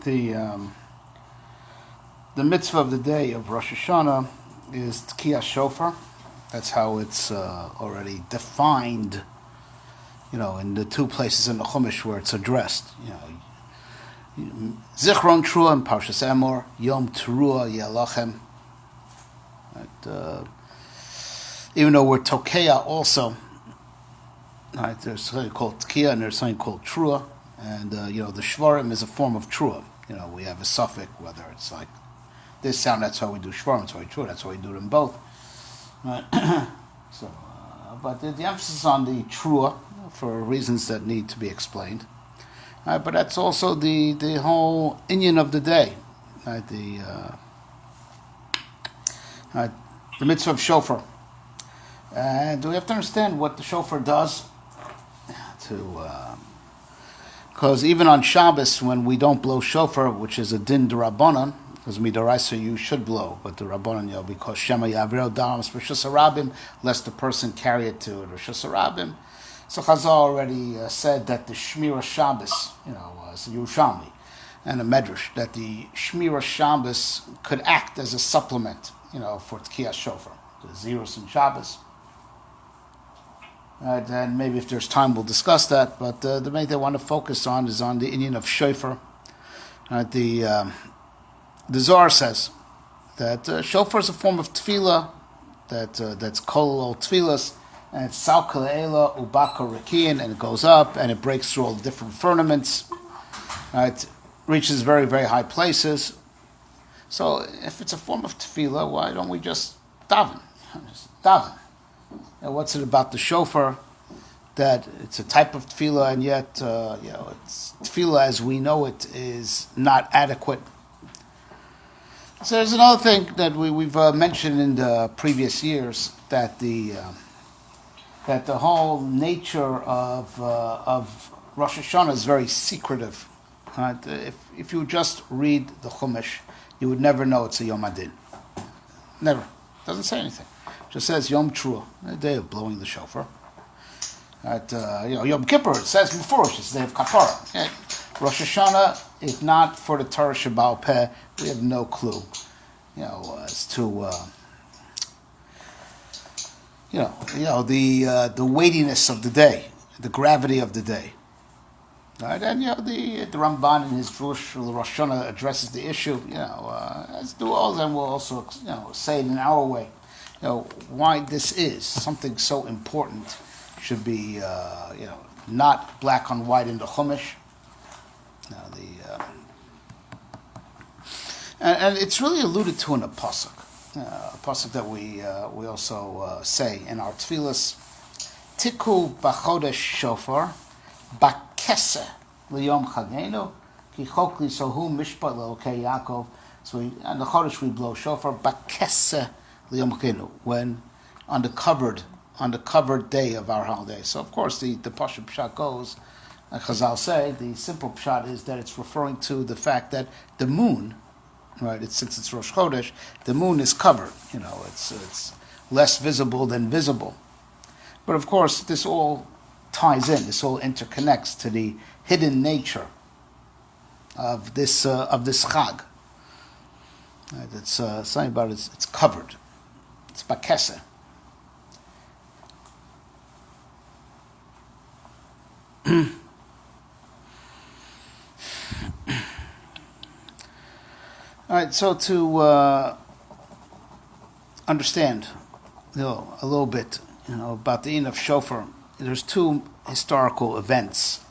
The the mitzvah of the day of Rosh Hashanah is Tkiyah Shofar. That's how it's already defined, in the two places in the Chumash where it's addressed. Zichron Trua and Parshas Emor, Yom Teruah Yelachem. Right, even though we're Tokeya also, right, there's something called Tkiyah and there's something called Trua. And, the Shvarim is a form of Trua. We have a suffix, whether it's like this sound, that's how we do Shvarim, that's how we Trua, that's how we do them both. Right? But the emphasis on the Trua, for reasons that need to be explained. But that's also the whole inyan of the day. Right? The mitzvah of Shofar. And we have to understand what the Shofar does because even on Shabbos, when we don't blow shofar, which is a din d'Rabbanan, because midaraisa you should blow, but the Rabbanan, because Shema Yavril Damas Rishus Harabim, lest the person carry it to Rishus Harabim. So Chazal already said that the Shmira Shabbos, as a Yerushalmi and a Medrash, that the Shmira Shabbos could act as a supplement, for Tkiyah Shofar, the Zerus and Shabbos. And maybe if there's time, we'll discuss that. But the main thing I want to focus on is on the inyan of shofar. The Zohar says that shofar is a form of tefillah that's kol tefillas, and it's salka le'ela ubaka rekiin, and it goes up and it breaks through all the different firmaments. It reaches very, very high places. So if it's a form of tefillah, why don't we just daven? Just daven. What's it about the shofar that it's a type of tefillah and yet, it's tefillah as we know it is not adequate? So there's another thing that we've mentioned in the previous years, that the whole nature of Rosh Hashanah is very secretive. If you just read the Chumash, you would never know it's a Yom Adin. Never. It doesn't say anything. Just says Yom Teruah, the day of blowing the shofar. At Yom Kippur, it says Mefurish, it's the day of Kapara. Yeah. Rosh Hashanah, if not for the Torah Sheba'al Peh, we have no clue, as to the weightiness of the day, the gravity of the day. Right? And the Ramban in his Rosh Hashanah addresses the issue. As do all of them, we'll also say it in our way. Why this is something so important should be, not black on white in the Chumash. And it's really alluded to in a pasuk that we also say in our tefillas. Tiku b'chodesh shofar b'keseh liyom chagenu ki chok lisohu mishpat le'okei Yaakov. So on the chodesh we blow shofar b'keseh. When on the covered day of our holiday. So of course the Pashut Pshat goes, like Chazal say, the simple Pshat is that it's referring to the fact that the moon, right? Since it's Rosh Chodesh, the moon is covered. It's less visible than visible. But of course, this all ties in. This all interconnects to the hidden nature of this Chag. Right? It's something about it. It's covered. It's bakesa. All right, so to understand, a little bit, about the inyan of shofar, there's two historical events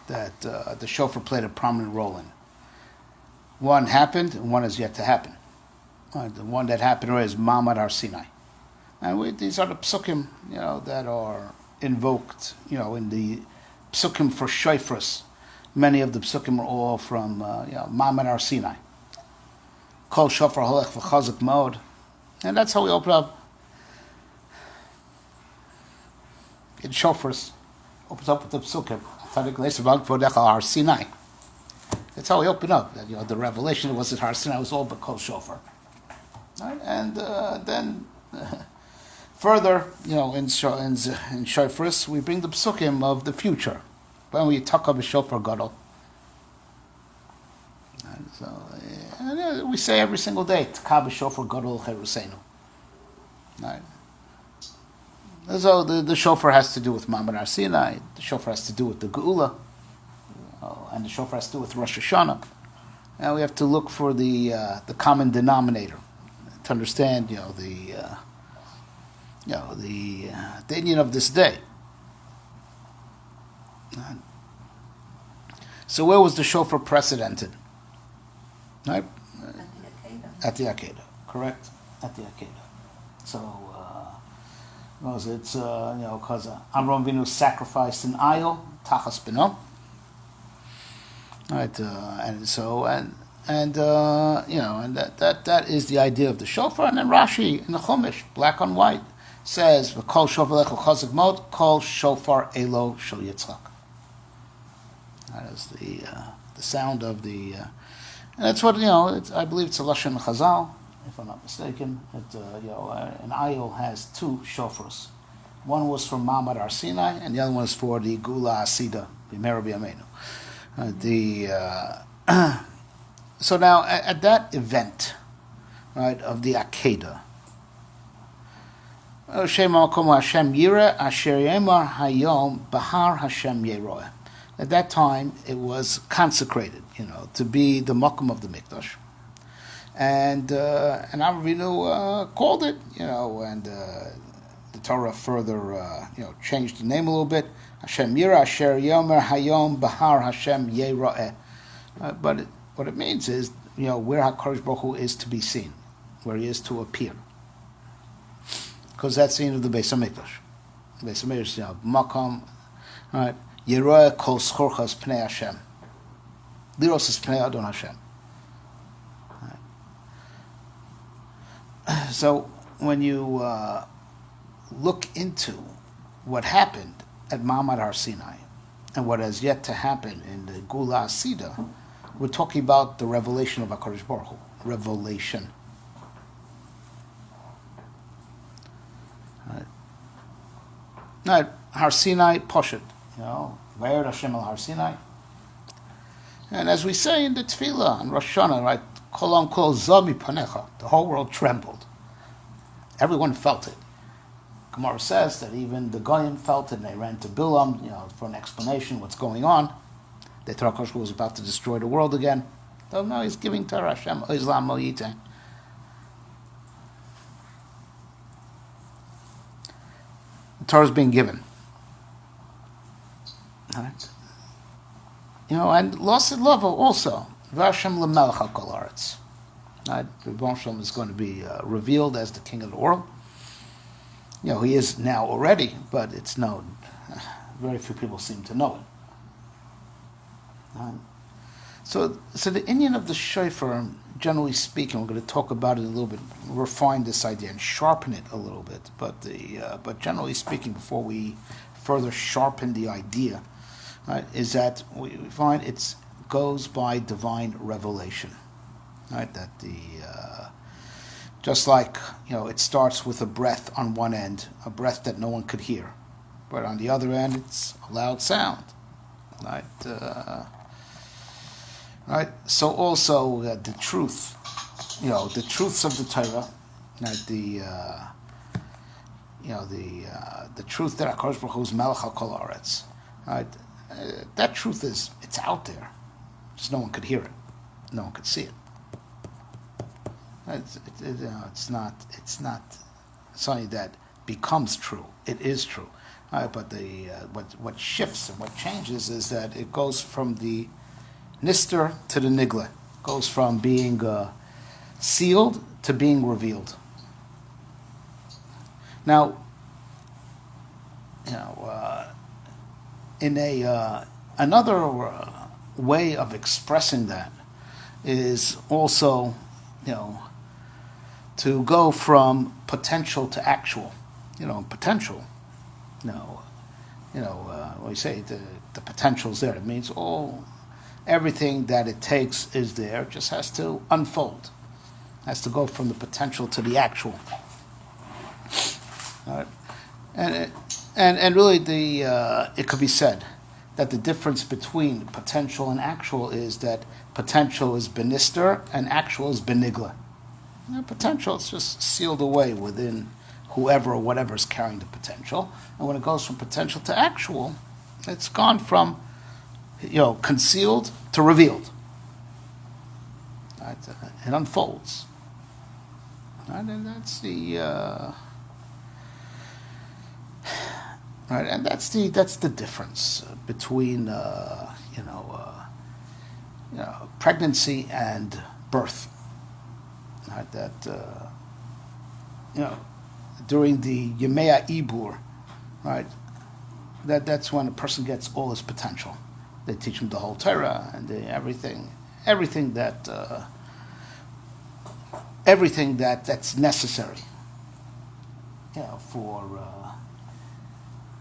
that the shofar played a prominent role in. One happened, and one is yet to happen. The one that happened is Ma'amad Har Sinai. And these are the psukim, that are invoked, in the psukim for shofars. Many of the psukim are all from, Ma'amad Har Sinai. Kol shofar halech v'chazak mod. And that's how we open up in shofars. Opens up with the psukim. Har Sinai. That's how we open up. That, the revelation was at Har Sinai was all but Kol shofar. Right? And then further, in Shofris, we bring the psukim of the future. When we talk about Shofar Gadol, And we say every single day, Tkab Shofar Gadol Cherusenu. Right? So the shofar has to do with Ma'amad Har Sinai, the shofar has to do with the Geula, and the shofar has to do with Rosh Hashanah. And we have to look for the common denominator to understand, the Indian of this day. So where was the shofar precedented? Right? At the Akedah, correct? At the Akedah. So, it's because Amram Avinu sacrificed an ayil, Tachas Beno. Right, and that is the idea of the shofar. And then Rashi in the Chumash, black on white, says, "V'kol shofar lecho chazak mod, kol shofar elo shel Yitzchak." That is the sound of the, and that's what I believe it's a lashon Chazal, if I'm not mistaken. An ayil has two shofars. One was for Ma'amad Har Sinai, and the other one was for the Gula Asida, B'meira B'yameinu. So now at that event, right, of the Akedah, Hashem Yira Asher Yemar Hayom Bahar Hashem Yeroeh. At that time, it was consecrated, to be the makom of the mikdash, and Avinu called it, and the Torah further, changed the name a little bit. Hashem Yira Asher Yomer Hayom Bahar Hashem Yeroeh. But what it means is, where HaKadosh Baruch Hu is to be seen, where He is to appear, because that's the end of the Beis Hamikdash. The Beis Hamikdash, makom, right? Yeroeh kol schorchas pnei Hashem. Liros es pnei Adon Hashem. Right. So when you look into what happened at Ma'amad Har Sinai and what has yet to happen in the Gula Asida, we're talking about the revelation of HaKadosh Baruch Hu. Revelation. Right. Har Sinai Poshet. Vayerd Hashem al Har Sinai. And as we say in the Tefillah on Rosh Hashanah, right, Kolam Kol Zami Panecha, the whole world trembled. Everyone felt it. Gemara says that even the Goyim felt it, and they ran to Bilam, for an explanation what's going on. They thought HaKadosh was about to destroy the world again. So no, He's giving Torah Hashem Islam Moyite. The Torah is being given. Right. And Lasid Lavo also. Vashem L'melech HaKol Haaretz. Right. The Rebbe Shalom is going to be revealed as the King of the world. He is now already, but it's known. Very few people seem to know it. So the Indian of the shofar, generally speaking, we're going to talk about it a little bit, refine this idea and sharpen it a little bit. But generally speaking, before we further sharpen the idea, right, is that we find it goes by divine revelation, right? That just like, it starts with a breath on one end, a breath that no one could hear. But on the other end, it's a loud sound. Right? Right? So also the truth, the truths of the Torah, right? The truth that HaKadosh Baruch Hu is Melech HaKol Haaretz. Right? That truth it's out there. Just no one could hear it. No one could see it. It's not something that becomes true. It is true, but what shifts and what changes is that it goes from the nister to the nigla. It goes from being sealed to being revealed. Now, in another way of expressing that is also, to go from potential to actual. Potential. When you say the potential's there, it means everything that it takes is there. It just has to unfold. It has to go from the potential to the actual. All right. And really it could be said that the difference between potential and actual is that potential is benister and actual is benigla. Potential is just sealed away within whoever or whatever is carrying the potential. And when it goes from potential to actual, it's gone from concealed to revealed. Right? It unfolds. Right? And that's the right, and that's the difference between pregnancy and birth. Right? That during the Yemea Ibur, right? That's when a person gets all his potential. They teach him the whole Torah and everything that's necessary, for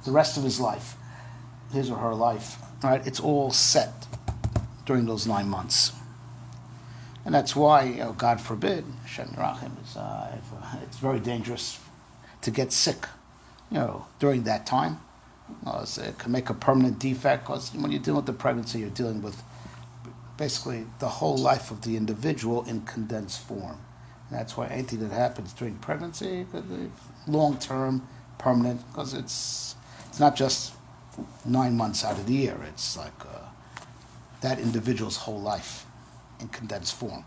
the rest of his life, his or her life. Right? It's all set during those 9 months. And that's why, God forbid, Hashem Yerachim, it's very dangerous to get sick, during that time. So it can make a permanent defect, because when you're dealing with the pregnancy, you're dealing with basically the whole life of the individual in condensed form. And that's why anything that happens during pregnancy could be long-term, permanent, because it's not just 9 months out of the year. It's like that individual's whole life in condensed form.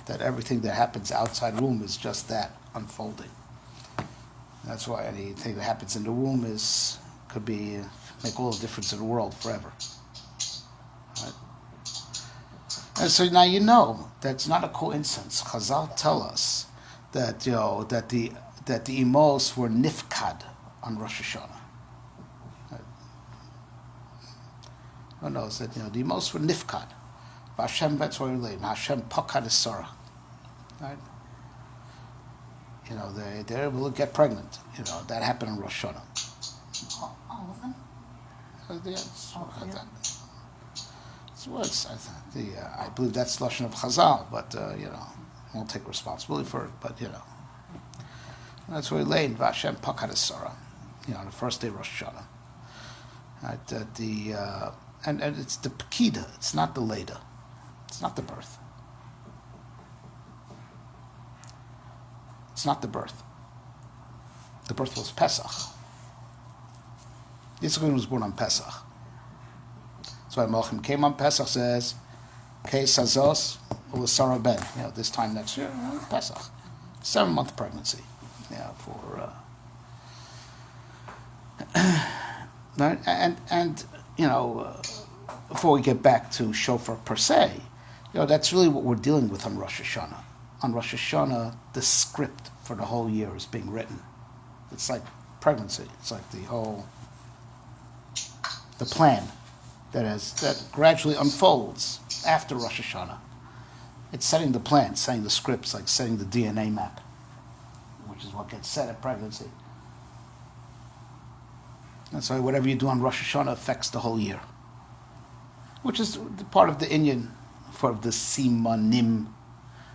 That everything that happens outside the womb is just that, unfolding. That's why anything that happens in the womb could make all the difference in the world forever. Right? And so now that's not a coincidence. Chazal tell us that that the Emos were nifkad on Rosh Hashanah. Right? One knows that the Emos were nifkad. Hashem Betzorah Hashem Pakad Esara. Right? They're able to get pregnant. That happened in Rosh Hashanah. All of them? Yes. I believe that's Lashon of Chazal, but won't take responsibility for it. But that's where he laid Vashem Pakad Esara. On the first day of Rosh Hashanah. Right? And it's the Pekida. It's not the Leda. It's not the birth. It's not the birth. The birth was Pesach. Yitzchak was born on Pesach. That's why Malchim came on Pesach, says, Kei Sazos Ulasara Ben. This time next year, Pesach. 7-month pregnancy. For right? And before we get back to Shofar per se, that's really what we're dealing with on Rosh Hashanah. On Rosh Hashanah, the script for the whole year is being written. It's like pregnancy. It's like the plan that gradually unfolds after Rosh Hashanah. It's setting the plan, setting the scripts, like setting the DNA map, which is what gets set at pregnancy. That's why whatever you do on Rosh Hashanah affects the whole year, which is part of the Inyan for the Simanim,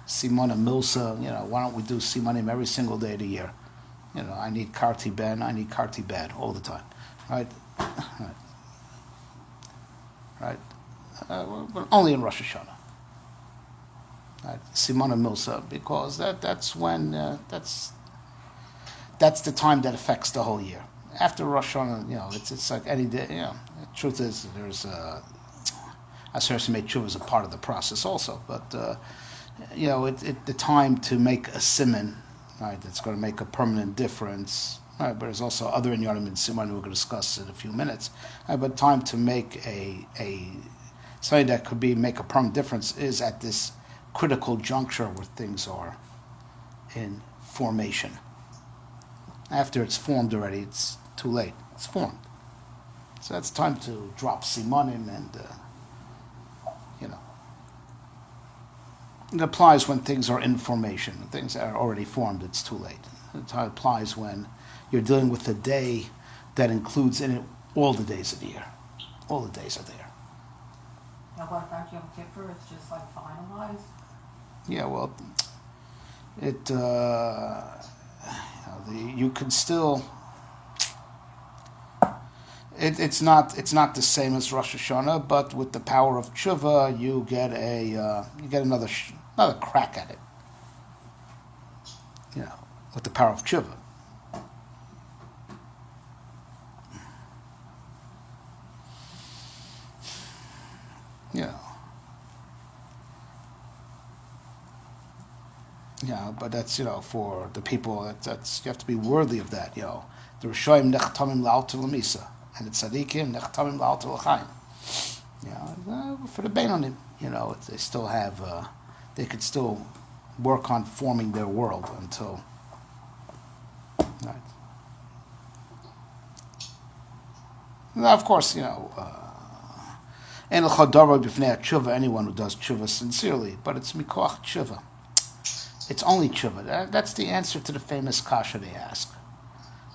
Simona Milsa. Why don't we do Simanim every single day of the year? I need Karti Ben, I need Karti Bad all the time, right? Right? But only in Rosh Hashanah. Right? Simona Milsa, because that's when that's the time that affects the whole year. After Rosh Hashanah, it's like any day. The truth is, there's Aseret Mei Tshuva is a part of the process also, but the time to make a siman, right? That's going to make a permanent difference. Right, but there's also other inyanim in siman we're going to discuss in a few minutes. Right, but time to make a something that could make a permanent difference is at this critical juncture where things are in formation. After it's formed already, it's too late. It's formed. So that's time to drop simanim and, It applies when things are in formation. When things are already formed, it's too late. It applies when you're dealing with a day that includes in it all the days of the year. All the days are there. Now what about Yom Kippur? It's just like finalized? Yeah, well, you can still... It's not the same as Rosh Hashanah, but with the power of tshuva, you get another crack at it. With the power of tshuva. But that's for the people. That's you have to be worthy of that. The Rishoyim nechtamim la'alter l'misa, and the tzaddikim nechtamim la'alter l'chaim. For the Beinonim, they still have. They could still work on forming their world until. Right. Now, of course, and anyone who does tshuva sincerely, but it's mikoach tshuva. It's only tshuva. That's the answer to the famous kasha they ask.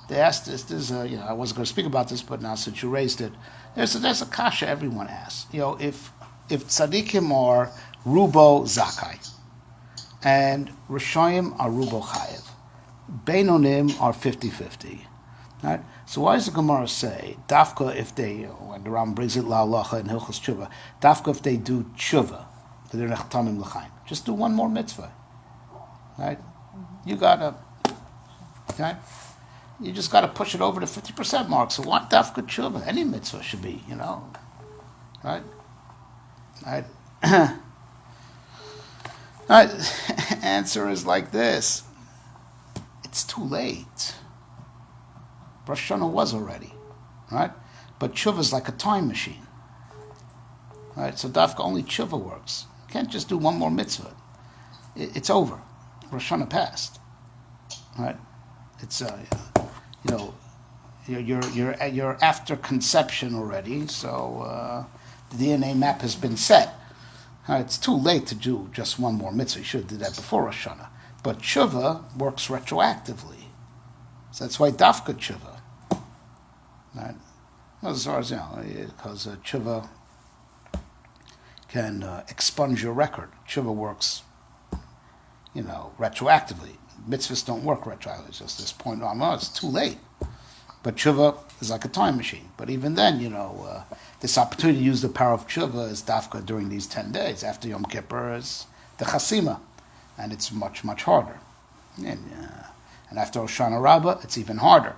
They asked this. I wasn't going to speak about this, but now since you raised it, there's a kasha everyone asks. If tzaddikim are rubo zakai, and rishoyim are rubo chayev, beinonim are 50-50. Right? So why does the Gemara say dafka if they, when the Ram brings it la'alacha and hilchos tshuva, dafka if they do tshuva, they're nechtamim l'chaim, just do one more mitzvah. Right? You gotta, right? You just gotta push it over the 50% mark. So what dafka tshuva? Any mitzvah should be, right? Right? Right? Answer is like this: it's too late. Rosh Hashanah was already, right? But tshuva is like a time machine, right? So dafka only tshuva works. You can't just do one more mitzvah. It's over. Rosh Hashanah passed, right? It's you're after conception already, so the DNA map has been set. It's too late to do just one more mitzvah. You should have did that before Rosh Hashanah. But tshuva works retroactively, so that's why dafka tshuva, right? As far as because tshuva can expunge your record. Tshuva works. Retroactively. Mitzvahs don't work retroactively. It's just this point on, it's too late. But tshuva is like a time machine. But even then, this opportunity to use the power of tshuva is dafka during these 10 days. After Yom Kippur is the chasima. And it's much, much harder. And after Hoshana Rabbah, it's even harder.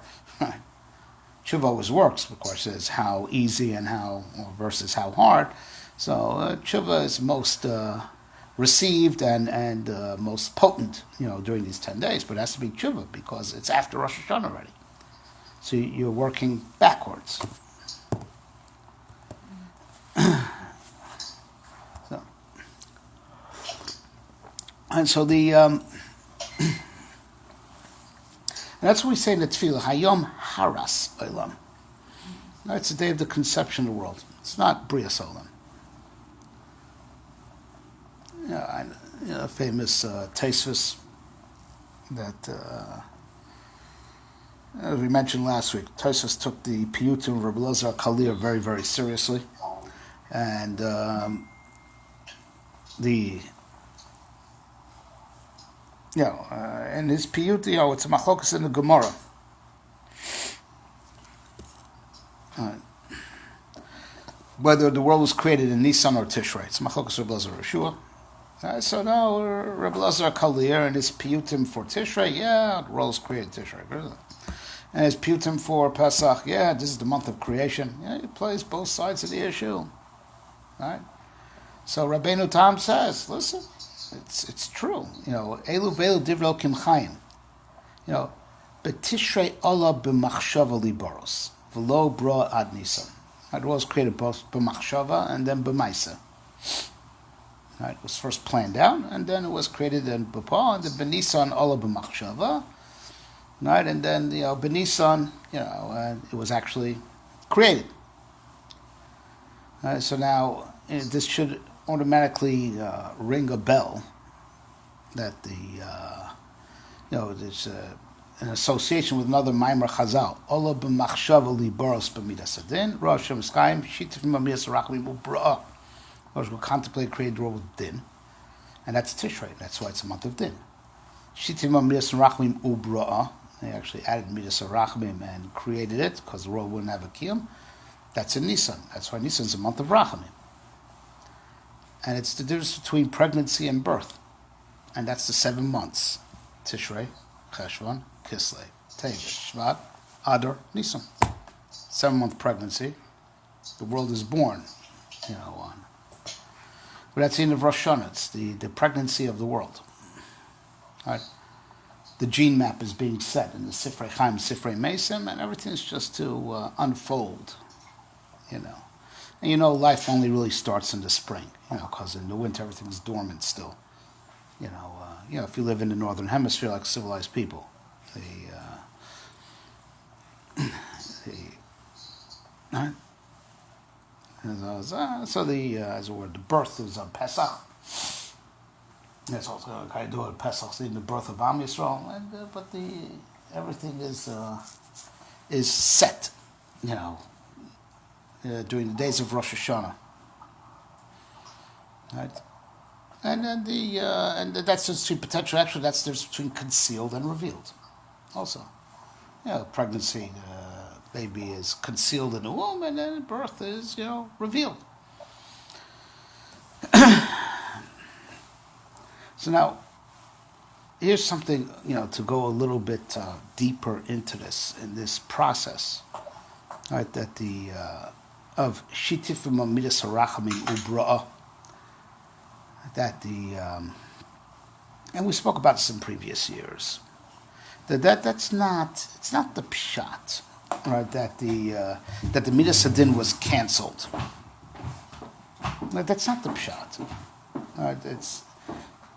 Tshuva always works, of course, is how easy and how versus how hard. So tshuva is most received and most potent, during these 10 days. But it has to be tshuva because it's after Rosh Hashanah already. So you're working backwards. So and that's what we say in the Tefillah, Hayom Haras Olam. It's the day of the conception of the world. It's not Brias Olam. Famous Taisvus that, as we mentioned last week, Taisvus took the Piyutim of Rabbi Elazar Kalir very, very seriously. And and his piyut, it's a machlokas in the Gemara. Whether the world was created in Nisan or Tishrei. It's machlokas Rabbi Elazar Yeshua. So now Rabbi Elazar Kalir and his piyutim for Tishrei, the world was created Tishrei. And his piyutim for Pesach, this is the month of creation. He plays both sides of the issue. Right? So Rabbeinu Tam says, listen, it's true. Elu velu divrei Elokim chayim. Betishrei Allah b'machshava liboros v'lo bra ad nisan. It was created both b'machshava and then b'maisa. It was first planned out, and then it was created in b'pa, and then b'nisan Allah b'machshava. Right, and then b'nisan, it was actually created. So now this should automatically ring a bell that there's an association with another Maimer Chazal. Ola b'machshava li baros b'midas adin, Rosh Hashanah shitif mamidas rachmim u'bra'ah. Rosh will contemplate created the world with din, and that's Tishrei. That's why it's a month of din. Shitif mamidas rachmim u'bra'ah. They actually added midas rachmim and created it because the world wouldn't have a kiyum. That's in Nisan. That's why Nisan is a month of Rachamim. And it's the difference between pregnancy and birth. And that's the 7 months. Tishrei, Cheshvan, Kislev, Teves, Shvat, Adar, Nisan. 7-month pregnancy. The world is born, on. But that's the end of Rosh Hashanah. It's the pregnancy of the world. Right? The gene map is being set in the Sifrei Chaim, Sifrei Mesim, and everything's just to unfold, And life only really starts in the spring, because in the winter everything's dormant still. If you live in the northern hemisphere like civilized people, right? The birth is on Pesach. That's also kind of do it. Pesach, the birth of Am Yisrael, but everything is set, during the days of Rosh Hashanah, right? And then that's between potential. Actually, that's the difference between concealed and revealed. Also, pregnancy, baby is concealed in the womb, and then birth is revealed. So now, here's something to go a little bit deeper into in this process, right? That of shitifim midas harachamim ubra'ah. That and we spoke about this in previous years. It's not the pshat, right? That the midas hadin was canceled. That's not the pshat. Right?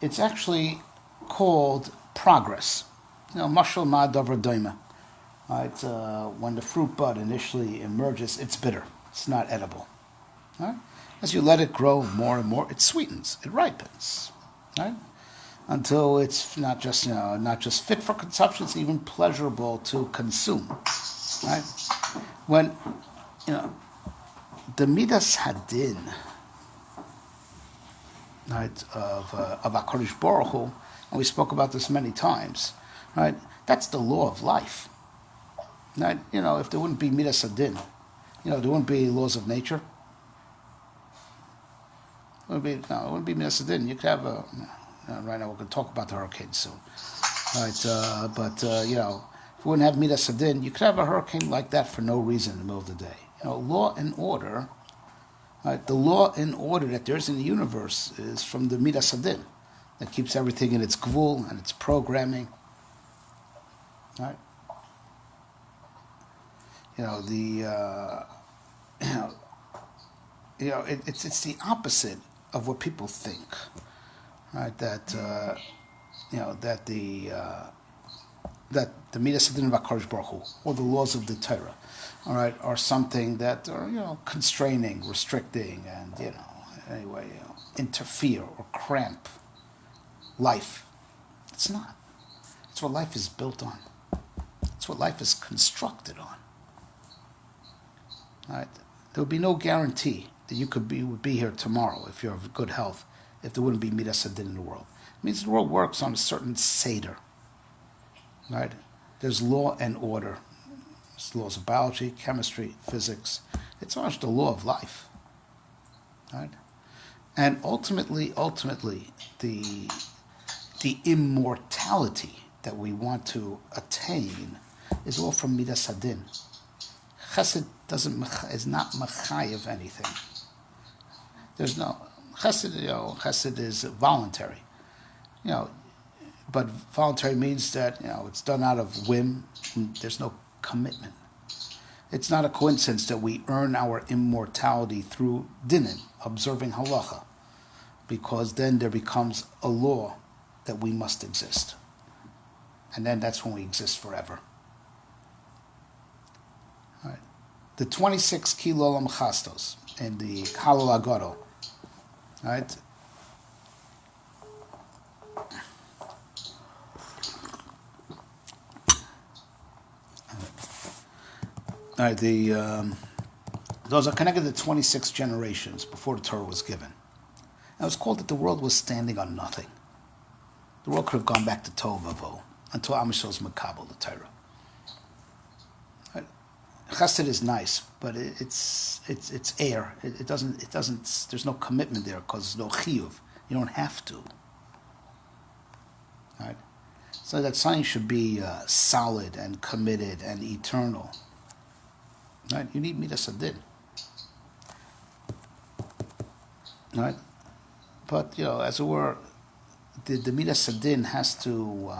It's actually called progress. Mashal ma davar doima. Right? When the fruit bud initially emerges, it's bitter. It's not edible. Right? As you let it grow more and more, it sweetens, it ripens, right? Until it's not just fit for consumption, it's even pleasurable to consume, right? When the midas hadin, right, of HaKadosh Baruch Hu, and we spoke about this many times, right? That's the law of life, right? If there wouldn't be midas hadin, there wouldn't be laws of nature. It wouldn't be midas hadin. You could have right now we're going to talk about the hurricane soon, right? But if you wouldn't have midas hadin, you could have a hurricane like that for no reason in the middle of the day. Law and order. Right? The law and order that there is in the universe is from the midas hadin, that keeps everything in its gvul and its programming. Right? It's the opposite of what people think, right? That the midas hadin of HaKadosh Baruch Hu, or the laws of the Torah, all right, are something that are constraining, restricting, and interfere or cramp life. It's not. It's what life is built on. It's what life is constructed on. All right, there would be no guarantee that you would be here tomorrow if you're of good health, if there wouldn't be midas hadin in the world. It means the world works on a certain seder. Right? There's law and order. There's laws of biology, chemistry, physics. It's all the law of life. Right? And ultimately, the immortality that we want to attain is all from midas hadin. Chesed is not machayev anything. There's no chesed. Chesed is voluntary. But voluntary means that it's done out of whim. There's no commitment. It's not a coincidence that we earn our immortality through dinin, observing halacha, because then there becomes a law that we must exist, and then that's when we exist forever. All right. The 26 kilolam chastos in the Halal Agadol, right? All right, those are connected to 26 generations before the Torah was given. And it was called that the world was standing on nothing. The world could have gone back to Tohu Vavohu until Am Yisrael's Makabel, the Torah. Right? Chesed is nice, but it's air. It doesn't. There's no commitment there because there's no chiyuv. You don't have to. Right? So that sign should be solid and committed and eternal. Right? You need midas hadin. Right? But as it were, the midas hadin has to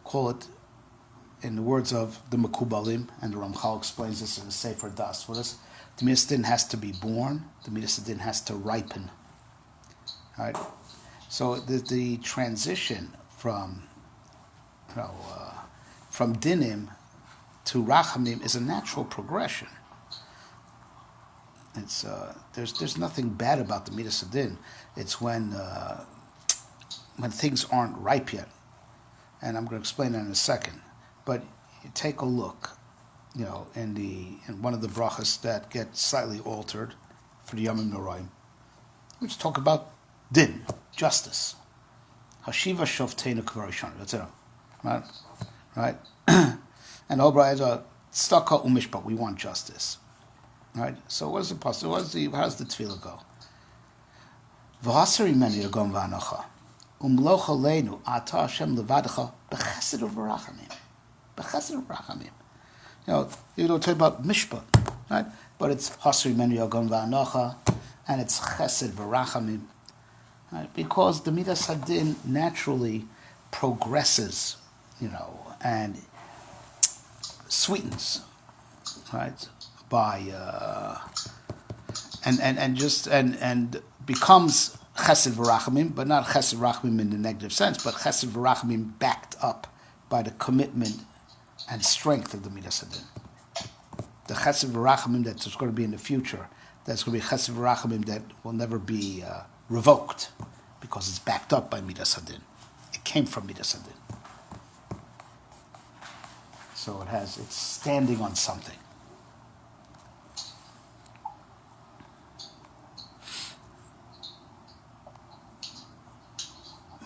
call it, in the words of the Mekubalim, and the Ramchal explains this in the Sefer Das. What is the midas hadin has to be born? The midas hadin has to ripen. Right? So the transition from dinim to rachamim is a natural progression. It's there's nothing bad about the midas hadin. It's when things aren't ripe yet, and I'm going to explain that in a second. But you take a look, in one of the brachas that get slightly altered for the Yomim Noraim. Let's talk about din, justice. Hashiva shofteinu kvarishon. That's it, right? And Obra is a tzedakah umishpat. We want justice, right? So what is the pasuk? How does the tefillah go? V'haseri meni yagom v'anocha umlocha leinu ata Hashem levadecha b'chesed u'v'rachamim. B'chesed u'v'rachamim. You don't talk about mishpat, right? But it's haseri meni yagom v'anocha, and it's chesed v'rachamim. Right? Because the midas hadin naturally progresses, and sweetens, right? By and becomes chesed v'rachamim, but not chesed v'rachamim in the negative sense, but chesed v'rachamim backed up by the commitment and strength of the midas hadin. The chesed v'rachamim that's going to be in the future, that's going to be chesed v'rachamim that will never be revoked, because it's backed up by midas hadin. It came from midas hadin. So it's standing on something.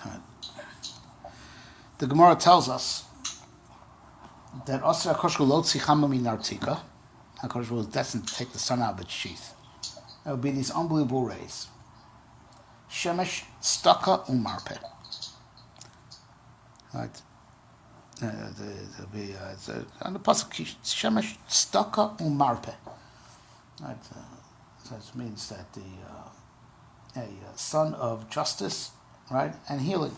Right. The Gemara tells us that Asra Koshku Lotzi Chamami Nartika, HaKadosh was destined to take the sun out of its sheath. There would be these unbelievable rays. Shemesh Staka Umarpe. Right? There'll be on the pasuk Shemesh Staka Umarpe. Right? So it means that a son of justice, right, and healing.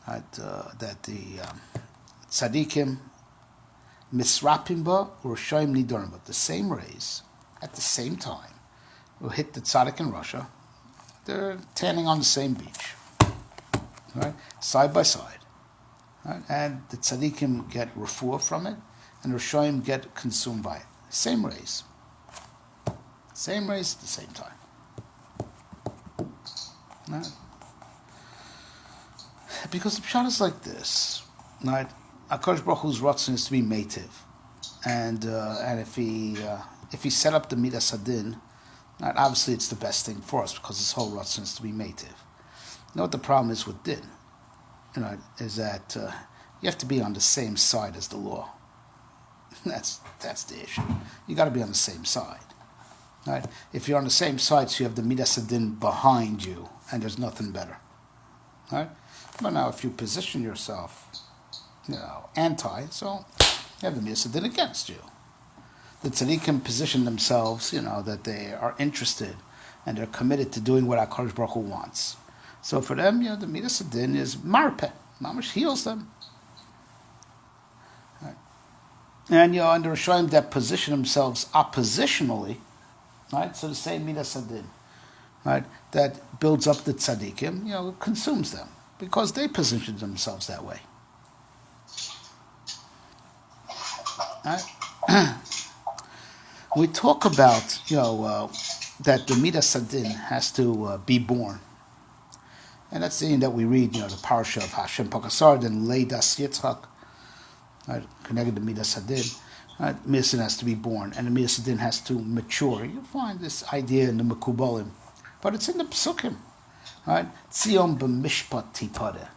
Right? That the tzaddikim misrapim ba u'rashaim nidorim, but the same rays at the same time will hit the tzaddik in Russia. They're tanning on the same beach, right, side by side. Right? And the tzaddikim get refuah from it, and the Rishonim get consumed by it. Same rays. Same rays at the same time. Right? Because the pshat is like this, right? HaKadosh Baruch Hu's ratzon is to be meitiv, and if he set up the midas hadin, right, obviously it's the best thing for us because his whole ratzon is to be meitiv. You know what the problem is with din? Is that you have to be on the same side as the law. That's the issue. You got to be on the same side, right? If you're on the same side, so you have the midas hadin behind you, and there's nothing better, right? But now, if you position yourself, anti, so you have the midas hadin against you. The tzaddikim position themselves, that they are interested and they're committed to doing what HaKadosh Baruch Hu wants. So for them, the midas hadin is marpeh, mamash heals them. Right. And and the Rishonim that position themselves oppositionally, right? So the same midas hadin, right, that builds up the tzaddikim, consumes them because they position themselves that way. Right? We talk about that the midas hadin has to be born. And that's the thing that we read, the parasha of Hashem Pakasar, then Leidas Yitzchak, right, connected to Midas Hadin. Right, midas hadin has to be born, and the midas hadin has to mature. You find this idea in the Mekubalim, but it's in the Psukim, right? Tzion b'mishpat tipade,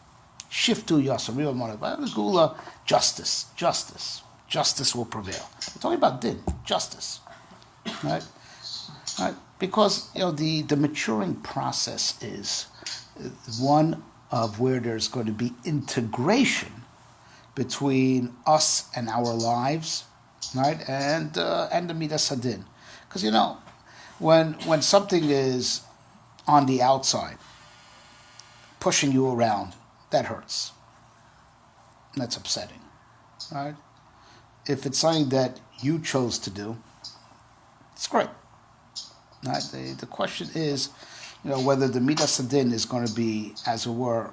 shiftu yasam, real money, gula, justice, Justice will prevail. We're talking about din, justice, right? Right? Because the maturing process is one of where there's going to be integration between us and our lives, right? And the midas hadin, because when something is on the outside, pushing you around, that hurts. That's upsetting, right? If it's something that you chose to do, it's great. Right? The question is, whether the midas hadin is going to be, as it were,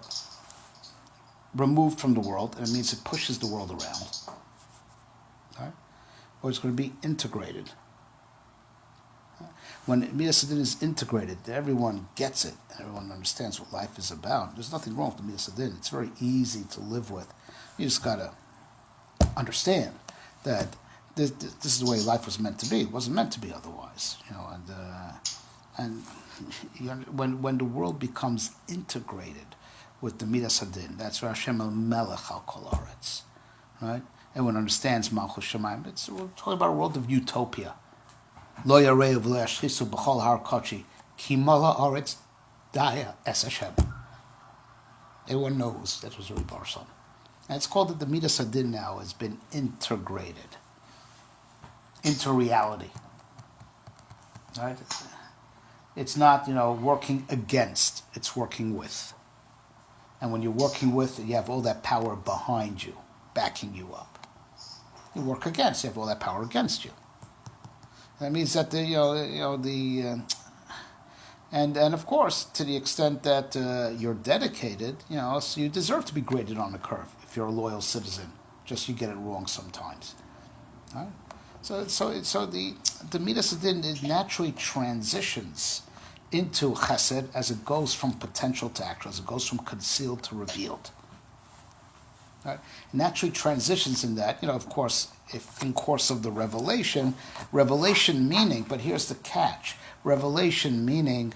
removed from the world, and it means it pushes the world around, right? Or it's going to be integrated. When midas hadin is integrated, everyone gets it, everyone understands what life is about. There's nothing wrong with the midas hadin. It's very easy to live with. You just got to understand that this is the way life was meant to be. It wasn't meant to be otherwise, and when the world becomes integrated with the midas hadin, that's Hashem al Melech al Kol Haaretz, right? Everyone understands Malchus Shemaim. We're talking about a world of utopia. Lo yarei v'lo yashchisu b'chol har kochi ki mala haaretz daya es Hashem. Everyone knows that was very Barson. And it's called that the midas hadin now has been integrated into reality. Right? It's not, working against, it's working with. And when you're working with, you have all that power behind you, backing you up. You work against, you have all that power against you. That means that and of course, to the extent that you're dedicated, so you deserve to be graded on the curve if you're a loyal citizen. Just you get it wrong sometimes. All right? So the midas hadin naturally transitions into chesed as it goes from potential to actual, as it goes from concealed to revealed. Right? It naturally transitions in that, of course, if in course of the revelation meaning, but here's the catch, revelation meaning,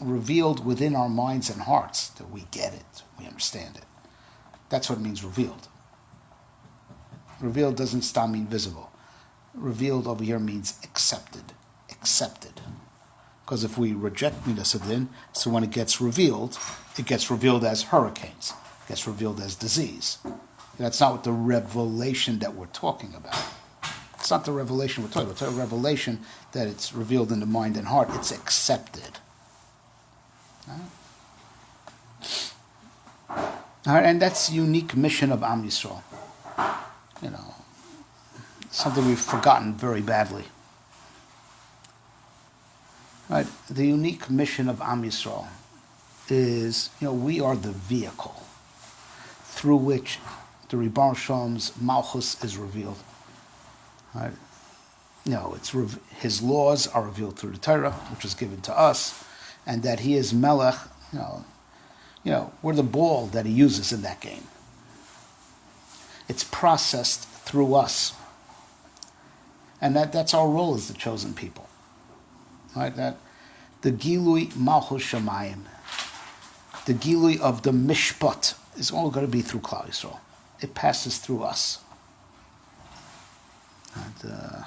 revealed within our minds and hearts, that we get it, we understand it. That's what it means revealed. Revealed doesn't stop mean visible. Revealed over here means accepted. Because if we reject midas hadin, so when it gets revealed as hurricanes, it gets revealed as disease. That's not what the revelation that we're talking about. It's not the revelation we're talking about. It's a revelation that it's revealed in the mind and heart. It's accepted. All right, and that's the unique mission of Am Yisrael. Something we've forgotten very badly. Right? The unique mission of Am Yisrael is, we are the vehicle through which the Ribono Shel Olam's Malchus is revealed. Right? His laws are revealed through the Torah, which was given to us, and that he is Melech. We're the ball that he uses in that game. It's processed through us. And that's our role as the chosen people. Right? That the Gilui Malchus Shamayim, the Gilui of the Mishpat, is all going to be through Klal Yisrael. It passes through us. And,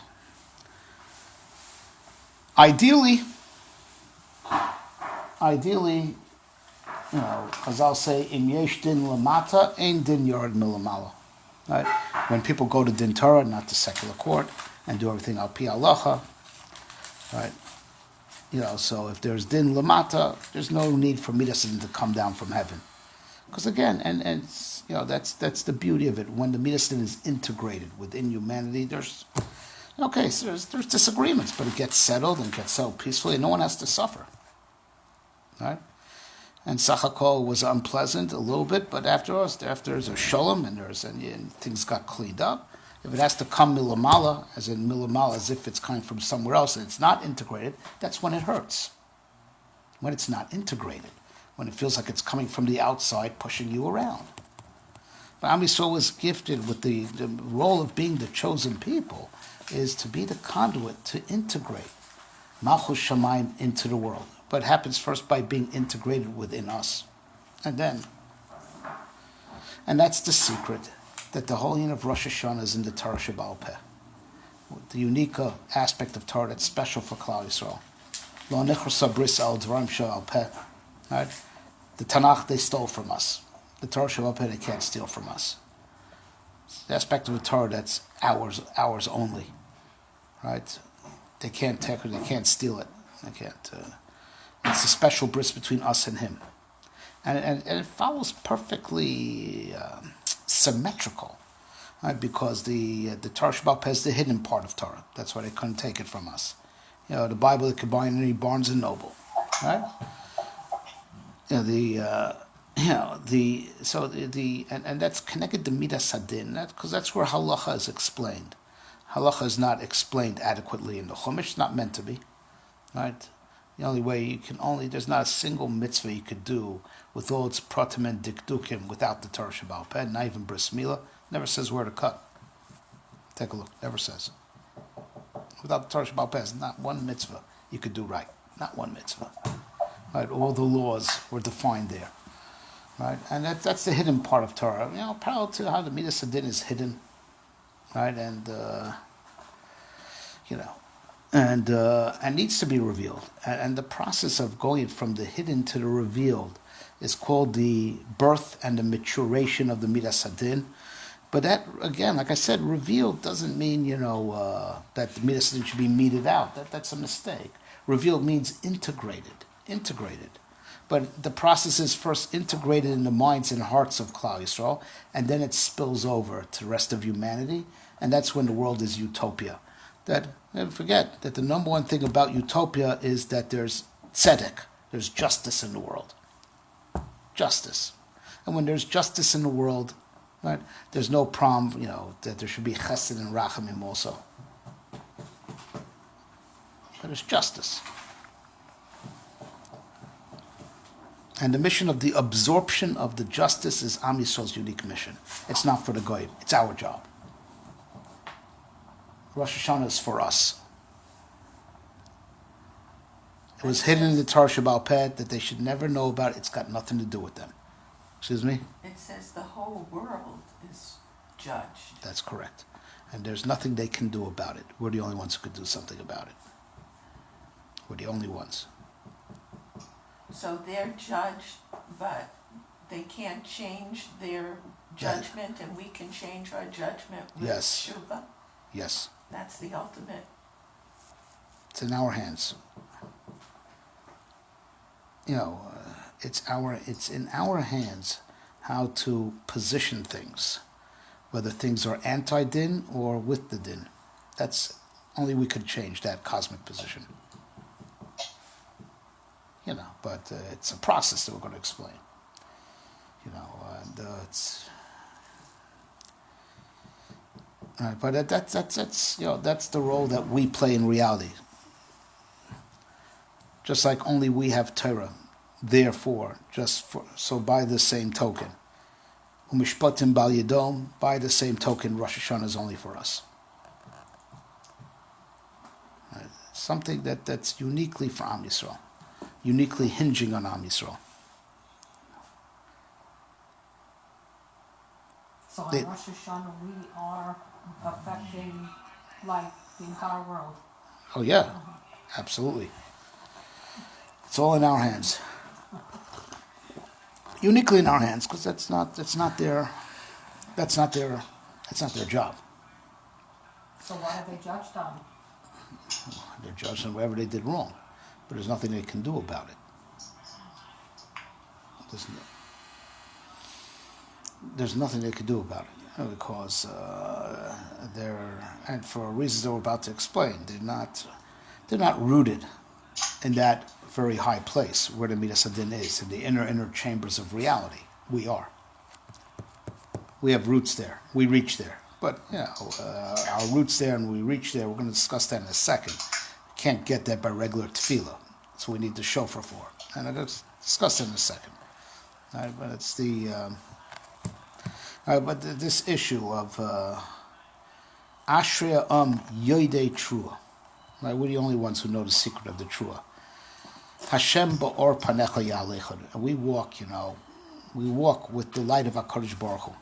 ideally, Chazal say, Im yesh din lamata, ein din yord milamala. Right? When people go to din Torah, not the secular court, and do everything al pi halacha, right? So if there's din lamata, there's no need for midas hadin to come down from heaven, because again, and that's the beauty of it. When the midas hadin is integrated within humanity, there's disagreements, but it gets settled and gets settled peacefully, and no one has to suffer, right? And Sachakol was unpleasant a little bit, but after there's a shalom and things got cleaned up. If it has to come milamala, as if it's coming from somewhere else and it's not integrated, that's when it hurts. When it's not integrated, when it feels like it's coming from the outside, pushing you around. But Am Yisrael was gifted with the role of being the chosen people, is to be the conduit to integrate Malchus Shamayim into the world. But it happens first by being integrated within us. And that's the secret, that the whole unit of Rosh Hashanah is in the Torah Shebaal Peh. The unique aspect of Torah that's special for Klal Yisrael. Lo nechrosa bris al dvarim she'al peh. Right? The Tanakh they stole from us. The Torah Shebaal Peh they can't steal from us. The aspect of the Torah that's ours only. Right? They can't take it, they can't steal it. They can't. It's a special bris between us and him. And it follows perfectly symmetrical. Right? Because the Torah Shebaal Peh is the hidden part of Torah. That's why they couldn't take it from us. The Bible they could buy in any Barnes and Noble. Right? And that's connected to Midas Hadin, because that's where halacha is explained. Halacha is not explained adequately in the Chumash. It's not meant to be, right? The only way there's not a single mitzvah you could do with all its pratim and dikdukim without the Torah Shebaal Peh, not even bris milah. Never says where to cut. Take a look. Never says. Without the Torah Shebaal Peh, not one mitzvah you could do right. Not one mitzvah. Right? All the laws were defined there. Right? And that's the hidden part of Torah. Parallel to how the Midas Hadin is hidden. Right? And needs to be revealed. And the process of going from the hidden to the revealed is called the birth and the maturation of the Midas Hadin. But that, again, like I said, revealed doesn't mean, that the Midas Hadin should be meted out. That's a mistake. Revealed means integrated. But the process is first integrated in the minds and hearts of Klal Yisrael, and then it spills over to the rest of humanity, and that's when the world is utopia. Never forget that the number one thing about utopia is that there's tzedek, there's justice in the world. Justice. And when there's justice in the world, right, there's no problem, that there should be chesed and rachamim also. But it's justice. And the mission of the absorption of the justice is Am Yisrael's unique mission. It's not for the goyim. It's our job. Rosh Hashanah is for us. It was hidden in the Torah Shebaal Peh that they should never know about. It's got nothing to do with them. Excuse me? It says the whole world is judged. That's correct. And there's nothing they can do about it. We're the only ones who could do something about it. We're the only ones. So they're judged, but they can't change their judgment, and we can change our judgment with Yes. Shuvah? Yes. That's the ultimate. It's in our hands. It's in our hands how to position things, whether things are anti-din or with the din. That's only we could change that cosmic position. But it's a process that we're going to explain. But that's the role that we play in reality. Just like only we have Torah, therefore, so by the same token, Umishpatim Bal Yedom, by the same token, Rosh Hashanah is only for us. Something that's uniquely for Am Yisrael, uniquely hinging on Am Yisrael. So on Rosh Hashanah, we are affecting, the entire world. Oh yeah, absolutely. It's all in our hands. Uniquely in our hands, because that's not their job. So what are they judged on? They're judged on whatever they did wrong, but there's nothing they can do about it. There's nothing they can do about it, because and for reasons that we're about to explain, they're not rooted in that very high place where the Midas Hadin is, in the inner chambers of reality. We are. We have roots there. We reach there. But, our roots there and we reach there, we're going to discuss that in a second. We can't get that by regular tefillah. So we need the shofar for. And I'm going to discuss that in a second. All right, but it's this issue of Ashriya Yoidei Trua. Right, we're the only ones who know the secret of the Trua. Hashem ba'or panecha ya'alechad. And we walk with the light of HaKadosh Baruch Hu.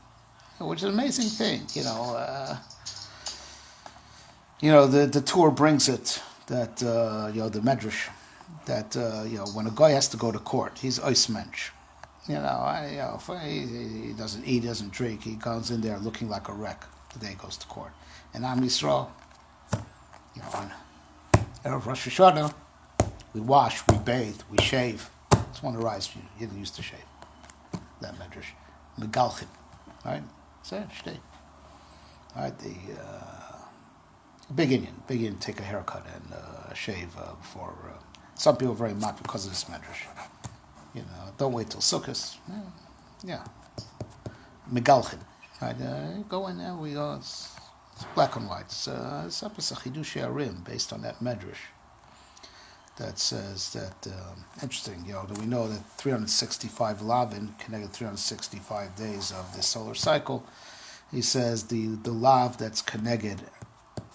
which is an amazing thing. The Torah brings it that the Medrash that when a guy has to go to court, he's ice mensch. If he doesn't eat, doesn't drink, he goes in there looking like a wreck the day he goes to court. And Am Yisrael, on Erev Rosh Hashanah, we wash, we bathe, we shave. It's one of the rights you didn't used to shave. That Medrash, Megalchim, right? So shtei. All right, the big Indian take a haircut and shave before. Some people are very much because of this Medrash. Don't wait till Sukkot. Yeah. Megalchim. Right, go in there, we go, it's black and white. It's a Chidushei Arim based on that Medrash that says that, interesting, that we know that 365 Lavin connected 365 days of the solar cycle. He says the Lav that's connected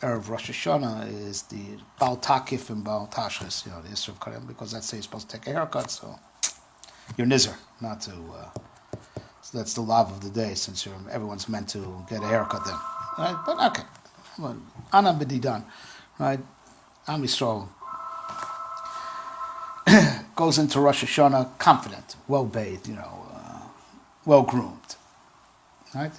Erev Rosh Hashanah is the Baal Takif and Baal Tashris, the Isser of Karim, because that's the day you're supposed to take a haircut, so you're Nizar, not to, so that's the Lav of the day, since everyone's meant to get a haircut then. Right? But okay, Anam B'didan, right? Am Yisrael goes into Rosh Hashanah confident, well bathed, well groomed, right?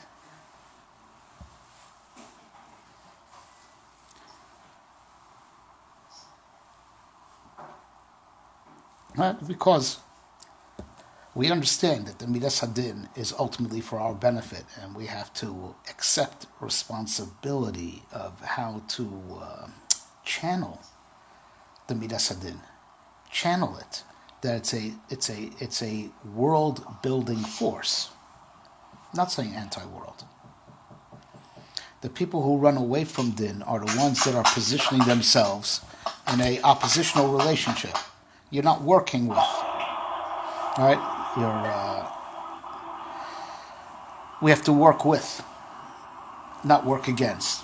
Right? Because we understand that the Midas Hadin is ultimately for our benefit, and we have to accept responsibility of how to channel the Midas Hadin, channel it. That it's a world building force. I'm not saying anti-world. The people who run away from Din are the ones that are positioning themselves in a oppositional relationship. You're not working with. All right? We have to work with, not work against.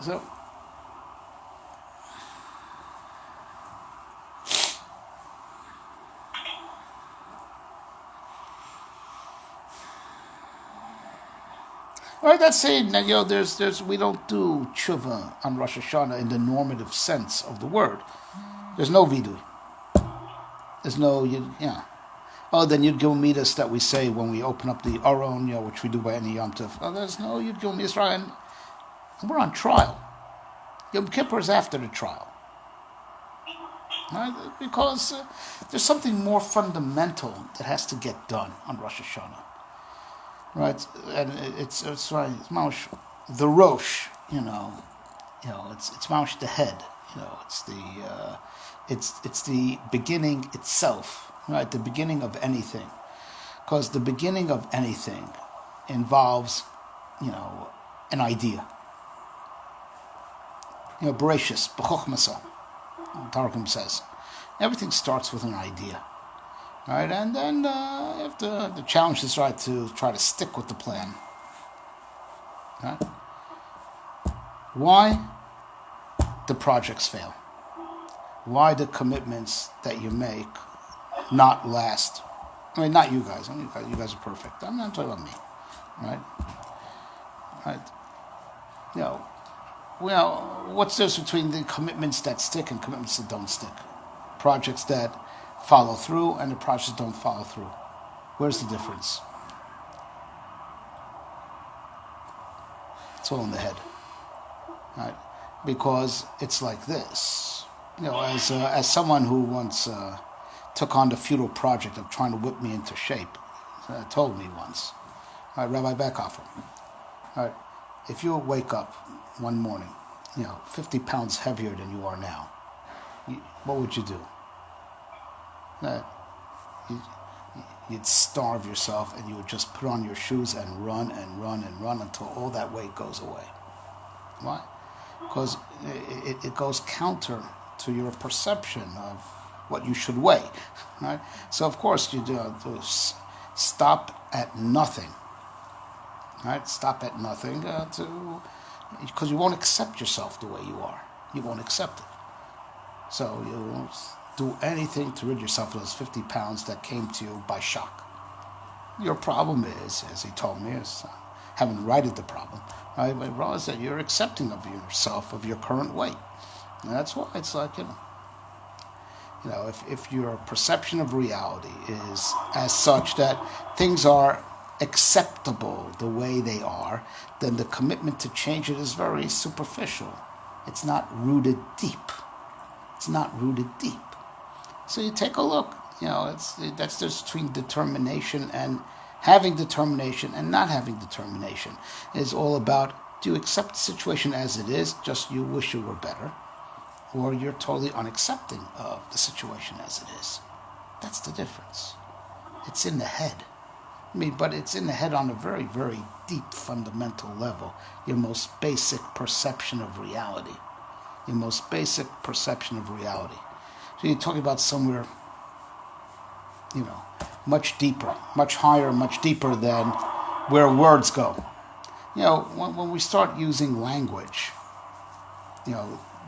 So, all right, that's saying that we don't do tshuva on Rosh Hashanah in the normative sense of the word. There's no vidui. There's no Oh, then Yud Gimel Midas that we say when we open up the Aron, which we do by any Yom Tov. Oh, there's no Yud Gimel Midas, and we're on trial. Yom Kippur is after the trial, right? Because there's something more fundamental that has to get done on Rosh Hashanah. Right, and it's right. It's mamash the rosh, it's mamash the head, it's the beginning itself, right? The beginning of anything, because the beginning of anything involves, an idea. Bereshis, b'chochmasa, Targum says, everything starts with an idea. Right, and then the challenge is to try to stick with the plan. Right? Why the projects fail? Why the commitments that you make not last? I mean, not you guys. You guys are perfect. I'm not talking about me. Right? What's the difference between the commitments that stick and commitments that don't stick? Projects that follow through and the projects don't follow through. Where's the difference? It's all in the head, right? Because it's like this. As someone who once took on the futile project of trying to whip me into shape, told me once, all right, Rabbi Beckhofer, all right, if you wake up one morning, 50 pounds heavier than you are now, what would you do? You'd starve yourself and you would just put on your shoes and run and run and run until all that weight goes away. Why? Because it goes counter to your perception of what you should weigh. Right? So of course you do stop at nothing. Right? Stop at nothing because you won't accept yourself the way you are. You won't accept it. So you won't do anything to rid yourself of those 50 pounds that came to you by shock. Your problem is, as he told me, is haven't righted the problem, right? But realize that you're accepting of yourself, of your current weight. And that's why it's like, if your perception of reality is as such that things are acceptable the way they are, then the commitment to change it is very superficial. It's not rooted deep. It's not rooted deep. So you take a look. That's the difference between determination and having determination and not having determination. It's all about, do you accept the situation as it is, just you wish it were better, or you're totally unaccepting of the situation as it is. That's the difference. It's in the head. But it's in the head on a very, very deep, fundamental level. Your most basic perception of reality. Your most basic perception of reality. So you're talking about somewhere, much deeper, much higher, much deeper than where words go. When we start using language,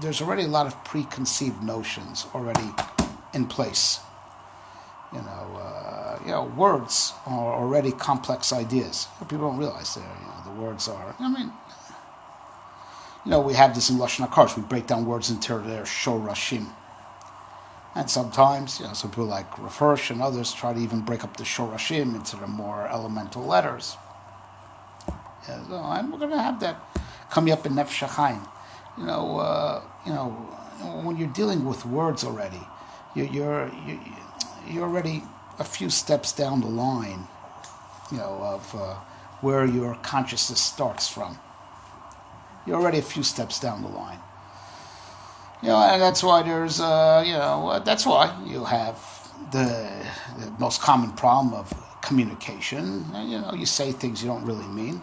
there's already a lot of preconceived notions already in place. Words are already complex ideas. People don't realize the words are. We have this in Lashon HaKodesh. We break down words into their shorashim. And sometimes, some people like Rafersh and others try to even break up the shorashim into the more elemental letters. And we're going to have that coming up in Nefesh HaChaim. When you're dealing with words already, you're already a few steps down the line, of where your consciousness starts from. You're already a few steps down the line. And that's why there's, that's why you have the most common problem of communication. You say things you don't really mean.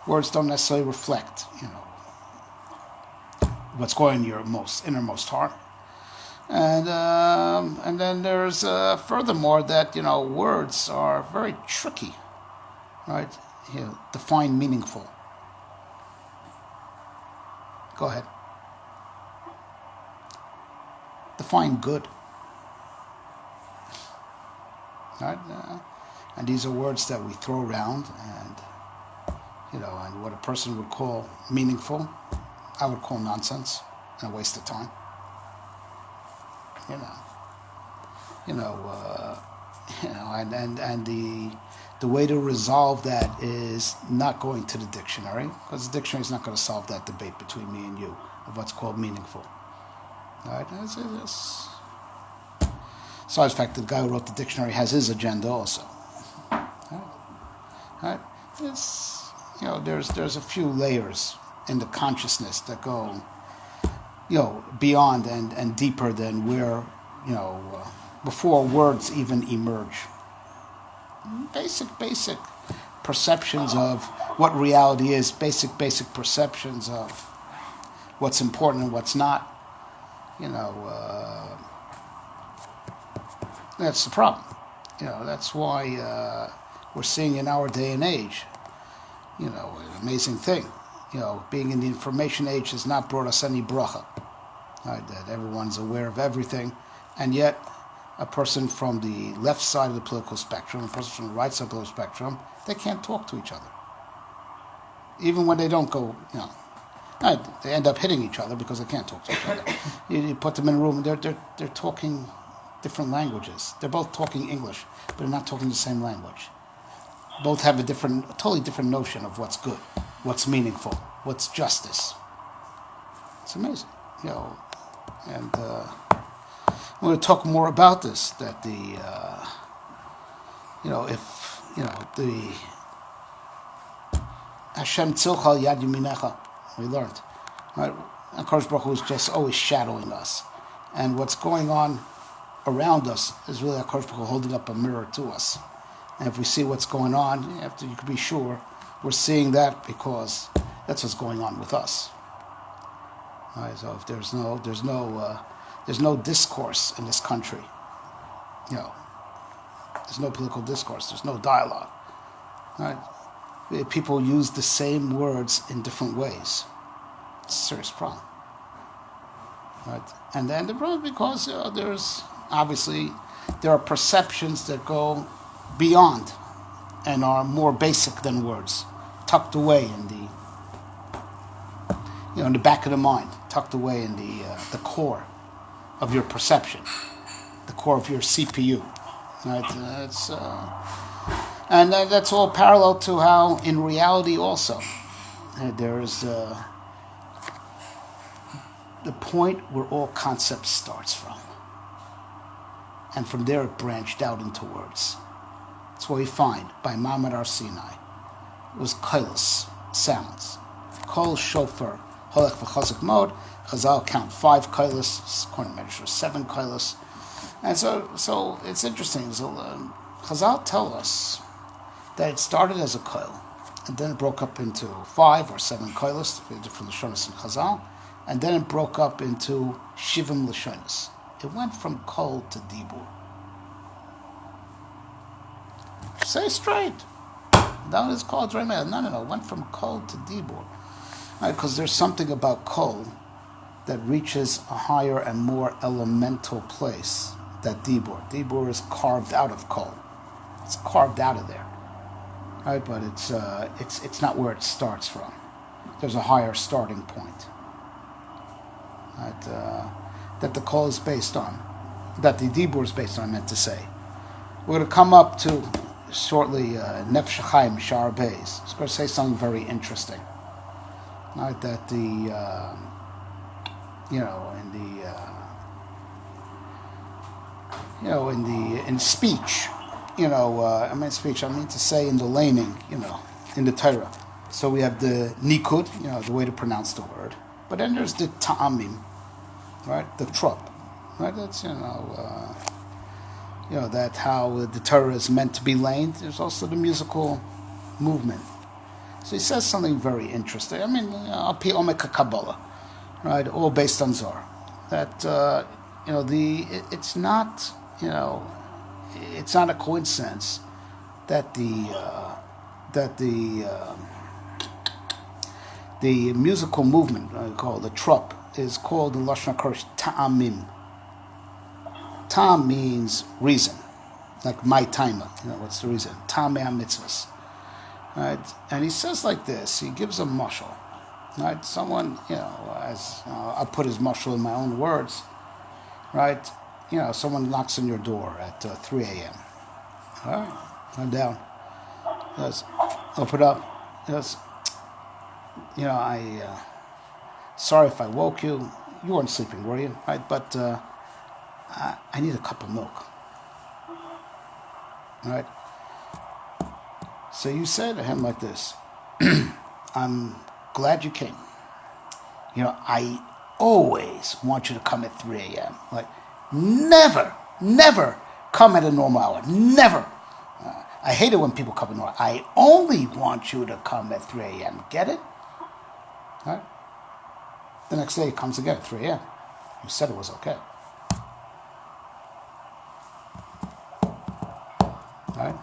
Words don't necessarily reflect, what's going in your innermost heart. And then there's furthermore that words are very tricky, right? Define meaningful. Go ahead. Define good. Right? And these are words that we throw around, and and what a person would call meaningful, I would call nonsense and a waste of time. And the way to resolve that is not going to the dictionary, because the dictionary is not going to solve that debate between me and you of what's called meaningful. Right? So, in fact, the guy who wrote the dictionary has his agenda also. Right? It's there's a few layers in the consciousness that go beyond and deeper than where before words even emerge. Basic perceptions of what reality is, basic perceptions of what's important and what's not. That's the problem. That's why we're seeing in our day and age, an amazing thing. Being in the information age has not brought us any bracha. Right, that everyone's aware of everything, and yet a person from the left side of the political spectrum, a person from the right side of the political spectrum, they can't talk to each other. Even when they don't go, they end up hitting each other because they can't talk to each other. You put them in a room, they're talking different languages. They're both talking English, but they're not talking the same language. Both have a totally different notion of what's good, what's meaningful, what's justice. It's amazing, and I'm going to talk more about this. That the Hashem tzilcha yad yaminecha, we learned, right? And Kadosh Baruch Hu is just always shadowing us, and what's going on around us is really Kadosh Baruch Hu holding up a mirror to us. And if we see what's going on, you can be sure we're seeing that because that's what's going on with us. Right, so if there's no discourse in this country, there's no political discourse, there's no dialogue. Right? People use the same words in different ways. It's a serious problem. Right? And then the problem because there's obviously there are perceptions that go beyond and are more basic than words, tucked away in in the back of the mind, tucked away in the core of your perception, the core of your CPU. Right? That's all parallel to how, in reality, also there's the point where all concept starts from, and from there it branched out into words. That's what we find by Ma'amad Har Sinai. It was kolos, sounds. Kol, shofar, holech v'chazak mod. Chazal count 5 kolos, according to Medrash, 7 kolos. And so it's interesting. So, Chazal tell us that it started as a koil, and then it broke up into 5 or 7 kolos, different Lashonos in Chazal, and then it broke up into Shivim Lashonos. It went from kol to dibur. Say straight. That is called right now. No. It went from kol to dibur. Right, because there's something about kol that reaches a higher and more elemental place that dibur. Dibur is carved out of kol. It's carved out of there. Right, but it's not where it starts from. There's a higher starting point. Right, that the kol is based on. That the dibur is based on, I meant to say. We're going to come up to shortly Nefesh Chaim Shar Beis. It's going to say something very interesting. Right, that in speech, I mean to say in the laning, in the Torah. So we have the nikud, the way to pronounce the word, but then there's the ta'amim, right, the trop, right. That's that how the Torah is meant to be laned. There's also the musical movement. So he says something very interesting. I mean, Pi Omek Kabbalah, right? All based on Zohar. That it's not it's not a coincidence that the musical movement called the trop is called in Lashon HaKodesh ta'amim. Tam means reason, like my timer. What's the reason? Tamei mitzvahs. Right, and he says like this. He gives a mashal. Right, someone, I'll put his mashal in my own words. Right, someone knocks on your door at 3 a.m. All right, come down. Yes, open up. Yes, sorry if I woke you. You weren't sleeping, were you? Right, but I need a cup of milk. All right. So you say to him like this, I'm glad you came. I always want you to come at 3 a.m. Like, never come at a normal hour. Never. I hate it when people come at normal. I only want you to come at 3 a.m. Get it? All right? The next day he comes again at 3 a.m. You said it was okay. All right?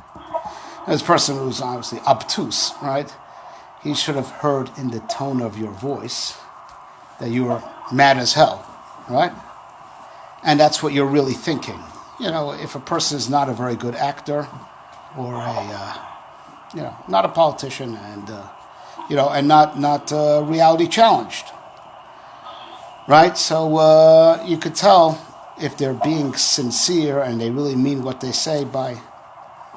This person who's obviously obtuse, right? He should have heard in the tone of your voice that you were mad as hell, right? And that's what you're really thinking. If a person is not a very good actor or not a politician and, and not reality challenged, right? So you could tell if they're being sincere and they really mean what they say by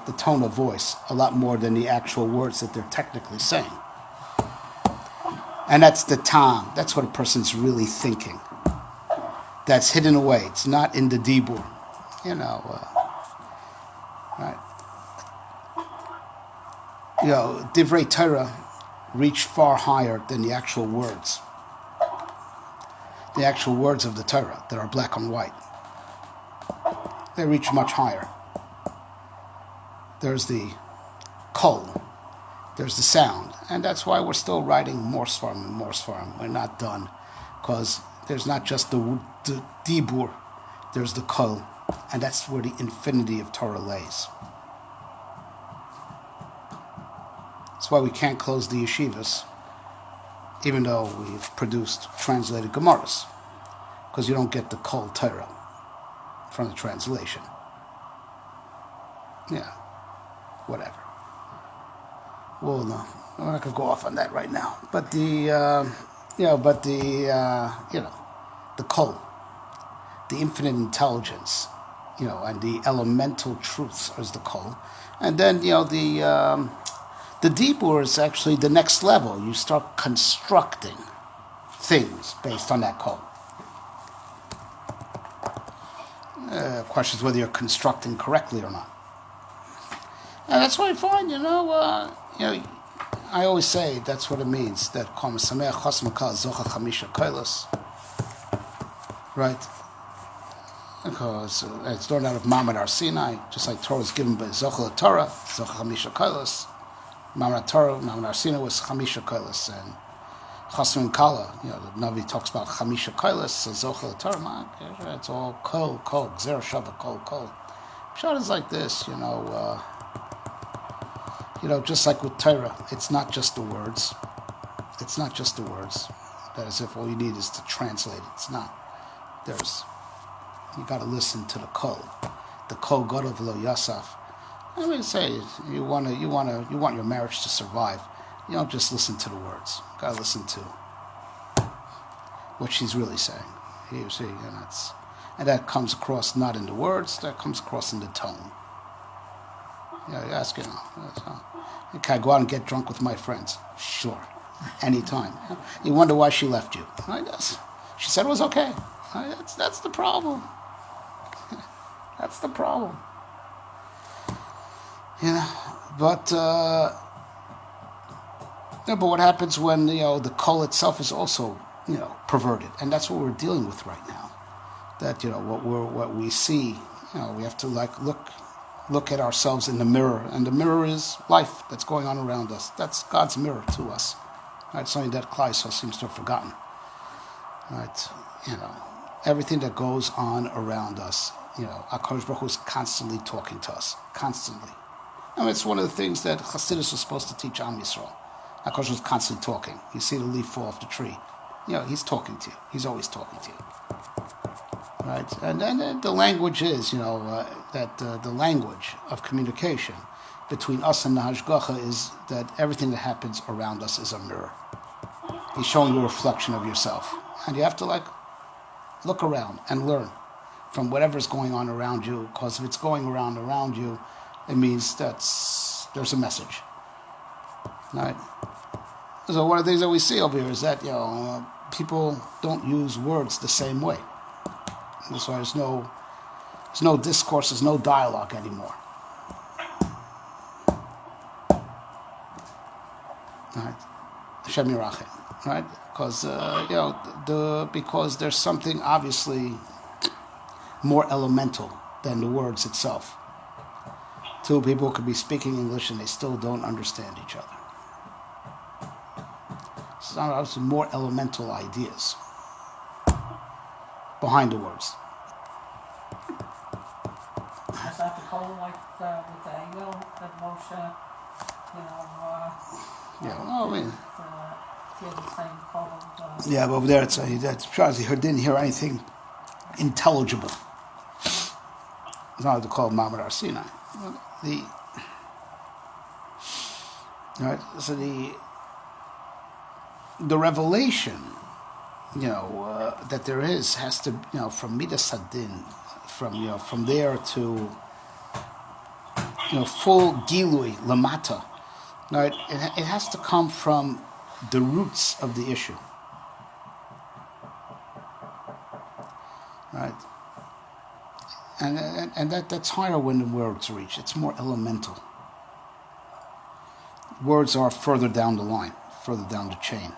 the tone of voice a lot more than the actual words that they're technically saying. And that's the time. That's what a person's really thinking. That's hidden away. It's not in the dibur. Right. Divrei Torah reach far higher than the actual words. The actual words of the Torah that are black and white. They reach much higher. There's the kol, there's the sound, and that's why we're still writing more Svarim. We're not done, because there's not just the dibur, there's the kol, and that's where the infinity of Torah lays. That's why we can't close the yeshivas, even though we've produced translated Gemaras, because you don't get the Kol Torah from the translation. Yeah, whatever. Well, no, we're not gonna go off on that right now. But the the Kol, the infinite intelligence, and the elemental truths is the Kol, and then the Dibur is actually the next level. You start constructing things based on that Kol. Question is whether you're constructing correctly or not. And that's what I find, I always say that's what it means, that right? Because it's learned out of Mamad Ar Sinai, just like Torah was given by Zochel Torah, Zochel Chamisha Kailas. Mamad Torah, Mamad Ar Sinai was Chamisha Kailas, and Chasm Kala, the Navi talks about Chamisha Kailas, so Zochel Torah, it's all Kol, Gzer Shava, Kol. Pshat is like this, just like with Torah, it's not just the words. It's not just the words. That is, if all you need is to translate it. It's not. You got to listen to the Kol Gadol Lo Yasaf. I mean, say you want your marriage to survive. You don't just listen to the words. You got to listen to what she's really saying. You see, and that comes across not in the words. That comes across in the tone. You ask, can I go out and get drunk with my friends? Sure, anytime. You wonder why she left you. I guess she said it was okay. That's the problem. That's the problem. But what happens when the Kol itself is also perverted, and that's what we're dealing with right now. That what we see, we have to look at ourselves in the mirror, and the mirror is life that's going on around us. That's God's mirror to us. Right? Something that Klai seems to have forgotten. Right? Everything that goes on around us, HaKadosh Baruch Hu is constantly talking to us, constantly. It's one of the things that Chassidus was supposed to teach Am Yisrael. HaKadosh Baruch Hu is constantly talking. You see the leaf fall off the tree. He's talking to you. He's always talking to you. Right? And then the language is, that the language of communication between us and the Hashgacha is that everything that happens around us is a mirror. He's showing you a reflection of yourself. And you have to look around and learn from whatever's going on around you, because if it's going around you, it means there's a message. Right? So one of the things that we see over here is that, people don't use words the same way. That's why there's no discourse, there's no dialogue anymore. Right? Hashem Yirachim. Right? Because because there's something obviously more elemental than the words itself. Two people could be speaking English and they still don't understand each other. So obviously more elemental ideas behind the words. Is that the Kol with the Egel that Moshe, the same Kol? Yeah, but over there it's he didn't hear anything intelligible. It's not to call Mamad Ar Sinai. So the revelation, that there has to, from Midas Hadin, from there to, full Gilui Lamata, right? It has to come from the roots of the issue, right? And that's higher when the words reach. It's more elemental. Words are further down the line, further down the chain.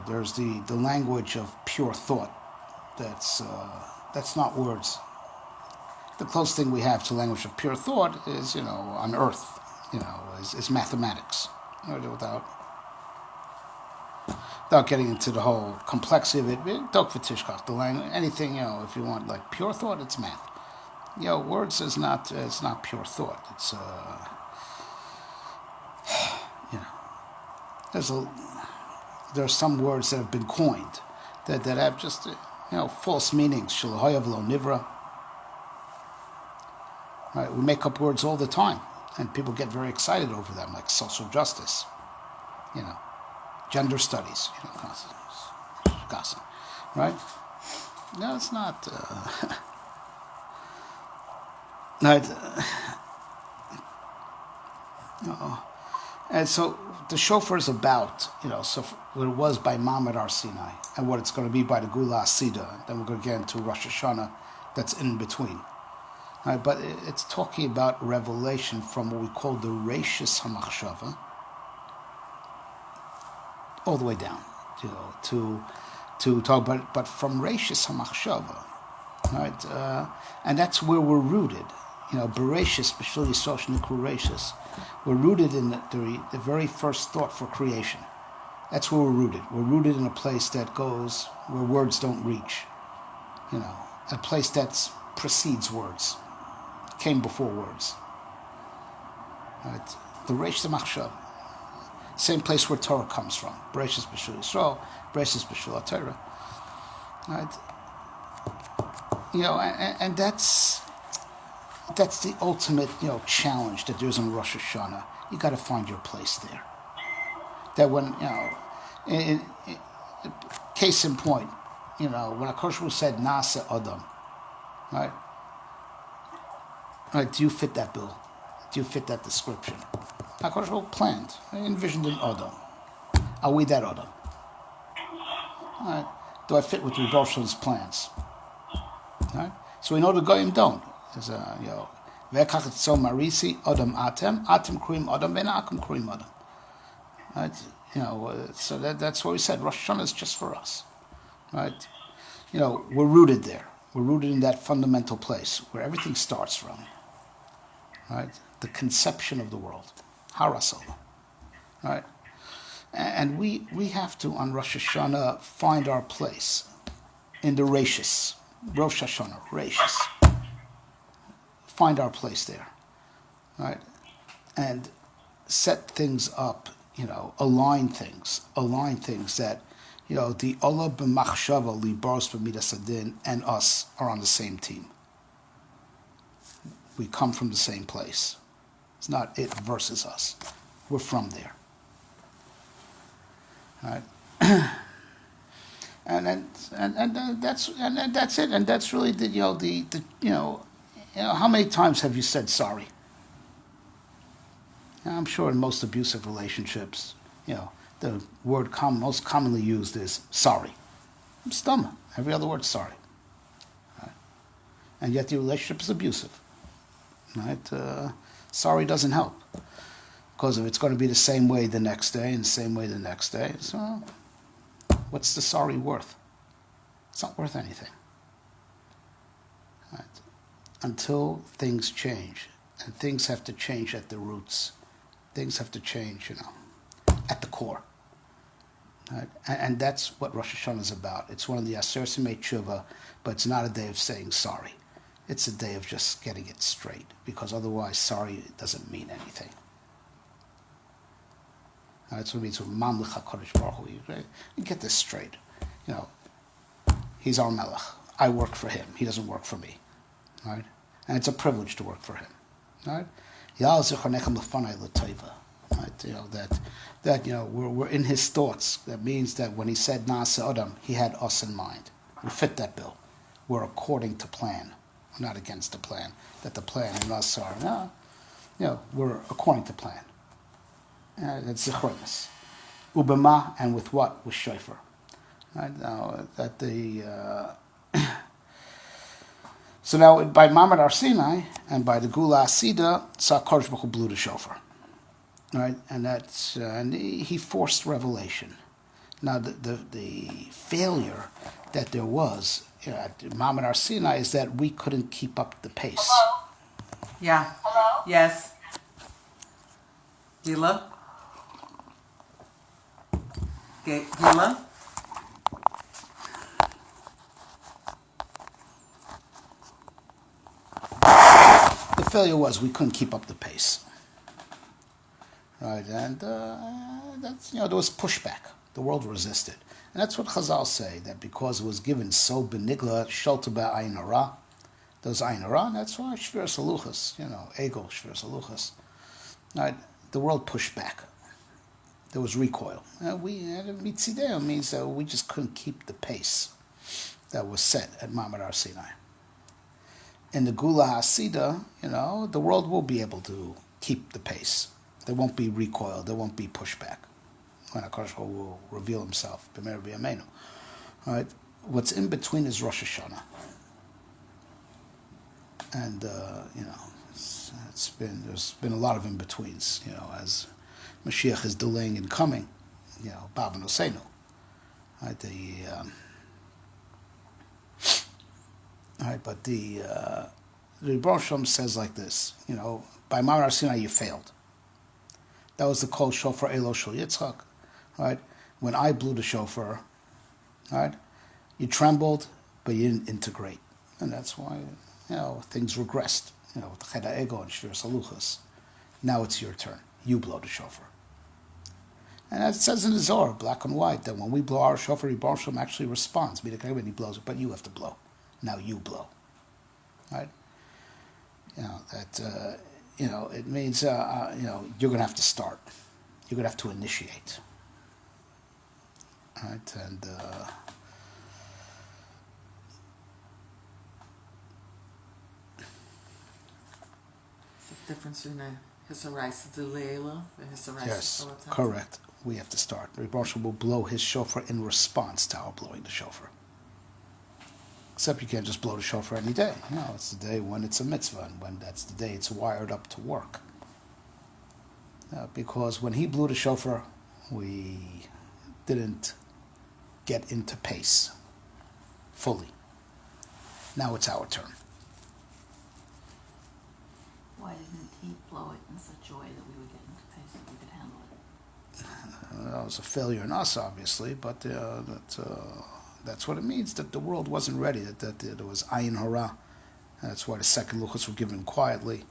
There's the language of pure thought. That's not words. The closest thing we have to language of pure thought is, on earth, is mathematics. Without getting into the whole complexity of it, the language, anything, if you want like pure thought, it's math. Words is not pure thought. It's there are some words that have been coined that have just false meanings. Shalahayav lo nivra. Right? We make up words all the time, and people get very excited over them, like social justice, gender studies, gossip, right? No, it's not. Right? And so the shofar is about, so what it was by Mamad Ar Sinai, and what it's going to be by the Gula Asida. Then we're going to get into Rosh Hashanah, that's in between. Right, but it's talking about revelation from what we call the Reishis HaMachshava, all the way down, to talk about, but from Reishis HaMachshava, right, and that's where we're rooted. Bereshis, B'Shvil Yisrael Shnikru Reishis. We're rooted in the very first thought for creation. That's where we're rooted. We're rooted in a place that goes where words don't reach. A place that precedes words, came before words. Right? The Reish Machshav, same place where Torah comes from. Bereshis B'Shvil Yisrael, Bereshis B'Shvil Torah. Right? And that's the ultimate, challenge that there's in Rosh Hashanah. You got to find your place there. That when, case in point, when HaKadosh Baruch Hu said Nasa Adam, right? Right? Do you fit that bill? Do you fit that description? HaKadosh Baruch Hu planned, envisioned an Adam. Are we that Adam? Right? Do I fit with Rebbe Shalom's plans? Right? So we know the Goyim don't. There's Vekach Tzom Marisi Adam Atem Kruim Adam Ve'Akum Kruim Adam. Right? So that's what we said. Rosh Hashanah is just for us, right? We're rooted there. We're rooted in that fundamental place where everything starts from, right? The conception of the world, Harasol, right? And we have to on Rosh Hashanah find our place in the Reishis, Rosh Hashanah, Reishis. Find our place there, right? And set things up, align things that, the Allah b'machshava libars b'midas adin and us are on the same team. We come from the same place. It's not it versus us. We're from there, right? and that's it. And that's really the how many times have you said sorry? I'm sure in most abusive relationships, the word most commonly used is sorry. I'm stomach. Every other word's sorry. Right? And yet the relationship is abusive. Right? Sorry doesn't help. Because if it's going to be the same way the next day and the same way the next day, so what's the sorry worth? It's not worth anything. Right? Until things change. And things have to change at the roots. Things have to change, at the core. Right? And that's what Rosh Hashanah is about. It's one of the Aser Simei Tshuva, but it's not a day of saying sorry. It's a day of just getting it straight, because otherwise sorry doesn't mean anything. That's what it means with Mamlech HaKadosh Baruch Hu. You get this straight. He's our Melech. I work for him. He doesn't work for me. Right? And it's a privilege to work for him. Right? Right? We're in his thoughts. That means that when he said Nasa Adam, he had us in mind. We fit that bill. We're according to plan. We're not against the plan. That the plan and us are, we're according to plan. That's Zichronis. Ubema, and with what? With Shofar. Right? Now, that the... So now, by Mamad Ar Sinai and by the Gula Asida, HaKadosh Baruch Hu blew the shofar, right? And he forced revelation. Now, the failure that there was at Mamad Ar Sinai is that we couldn't keep up the pace. Hello? Yeah. Hello? Yes. Gila? Gila? The failure was we couldn't keep up the pace. right? And that's there was pushback. The world resisted, and that's what Chazal say that because it was given so benigla shelter ayin hara, those ayin hara, and that's why shver saluchas, egel shver saluchas, right? The world pushed back. There was recoil. Mitzideo means that we just couldn't keep the pace that was set at Mamad Har Sinai. In the Gula Hasida, the world will be able to keep the pace. There won't be recoil. There won't be pushback when HaKadosh Baruch Hu will reveal Himself. B'meir b'yameinu. All right. What's in between is Rosh Hashanah, and there's been a lot of in betweens. As Mashiach is delaying in coming. Baba Nosenu. Right. But the Rebbe Shalom says like this, by Mamad Har Sinai you failed. That was the call Shofar Elo Shel Yitzchak, right? When I blew the shofar, right? You trembled, but you didn't integrate, and that's why things regressed. With the Cheda Ego and Shvir Saluchas. Now it's your turn. You blow the shofar, and it says in the Zohar, black and white, that when we blow our shofar, Rebbe Shalom actually responds. When he blows it, but you have to blow. Now you blow, right? It means you're going to have to start. You're going to have to initiate, right? And It's the difference in the Hisarais Delayla, the Hisarais yes, correct. We have to start. Rebbe Shalom will blow his shofar in response to our blowing the shofar. Except you can't just blow the shofar any day. It's the day when it's a mitzvah, and when that's the day it's wired up to work. Because when he blew the shofar, we didn't get into pace fully. Now it's our turn. Why didn't he blow it in such a way that we would get into pace that we could handle it? That was a failure in us, obviously, but that's what it means, that the world wasn't ready, that there was ayin hara. That's why the second luchos were given quietly.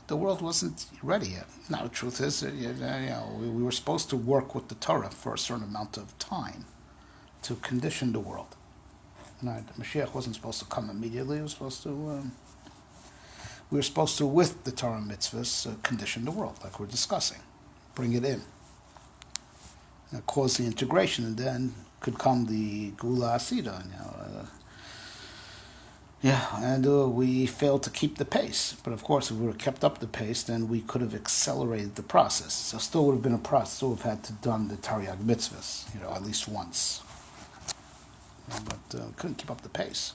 The world wasn't ready yet. Now the truth is, we were supposed to work with the Torah for a certain amount of time to condition the world. The Mashiach wasn't supposed to come immediately. We were supposed to, with the Torah mitzvahs, condition the world, like we're discussing, bring it in, cause the integration, and then could come the Gula Asida, we failed to keep the pace. But of course, if we would have kept up the pace, then we could have accelerated the process. So still would have been a process. Still would have had to done the Taryag mitzvahs, at least once. But couldn't keep up the pace.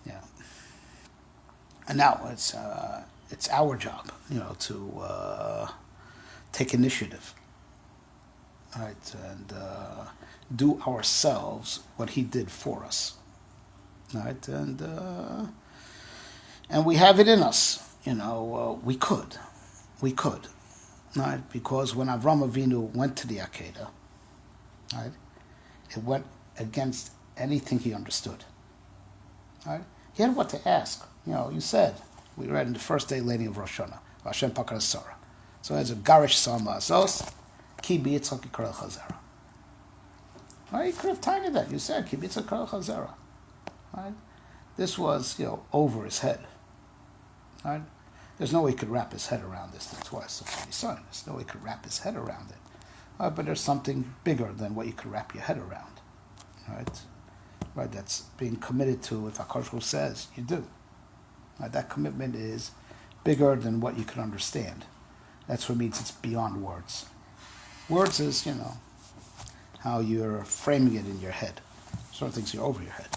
Yeah. And now it's our job, to take initiative. Right, and do ourselves what he did for us. Right, and we have it in us. We could, right? Because when Avram Avinu went to the Akedah, right, it went against anything he understood. Right, he had what to ask. You said we read in the first day leading of Rosh Hashanah, Hashem Pakar Sarah. So as a Garish Sama Asos. Ki b'yitzchak yikra chazara. Right, you could have tied that. You said ki b'yitzchak yikra chazara. Right, this was over his head. Right, there's no way he could wrap his head around this. That's why it's so son. There's no way he could wrap his head around it. But there's something bigger than what you could wrap your head around. Right, that's being committed to. If HaKadosh Baruch Hu says you do, right, that commitment is bigger than what you can understand. That's what it means. It's beyond words. Words is, how you're framing it in your head. Certain things are over your head.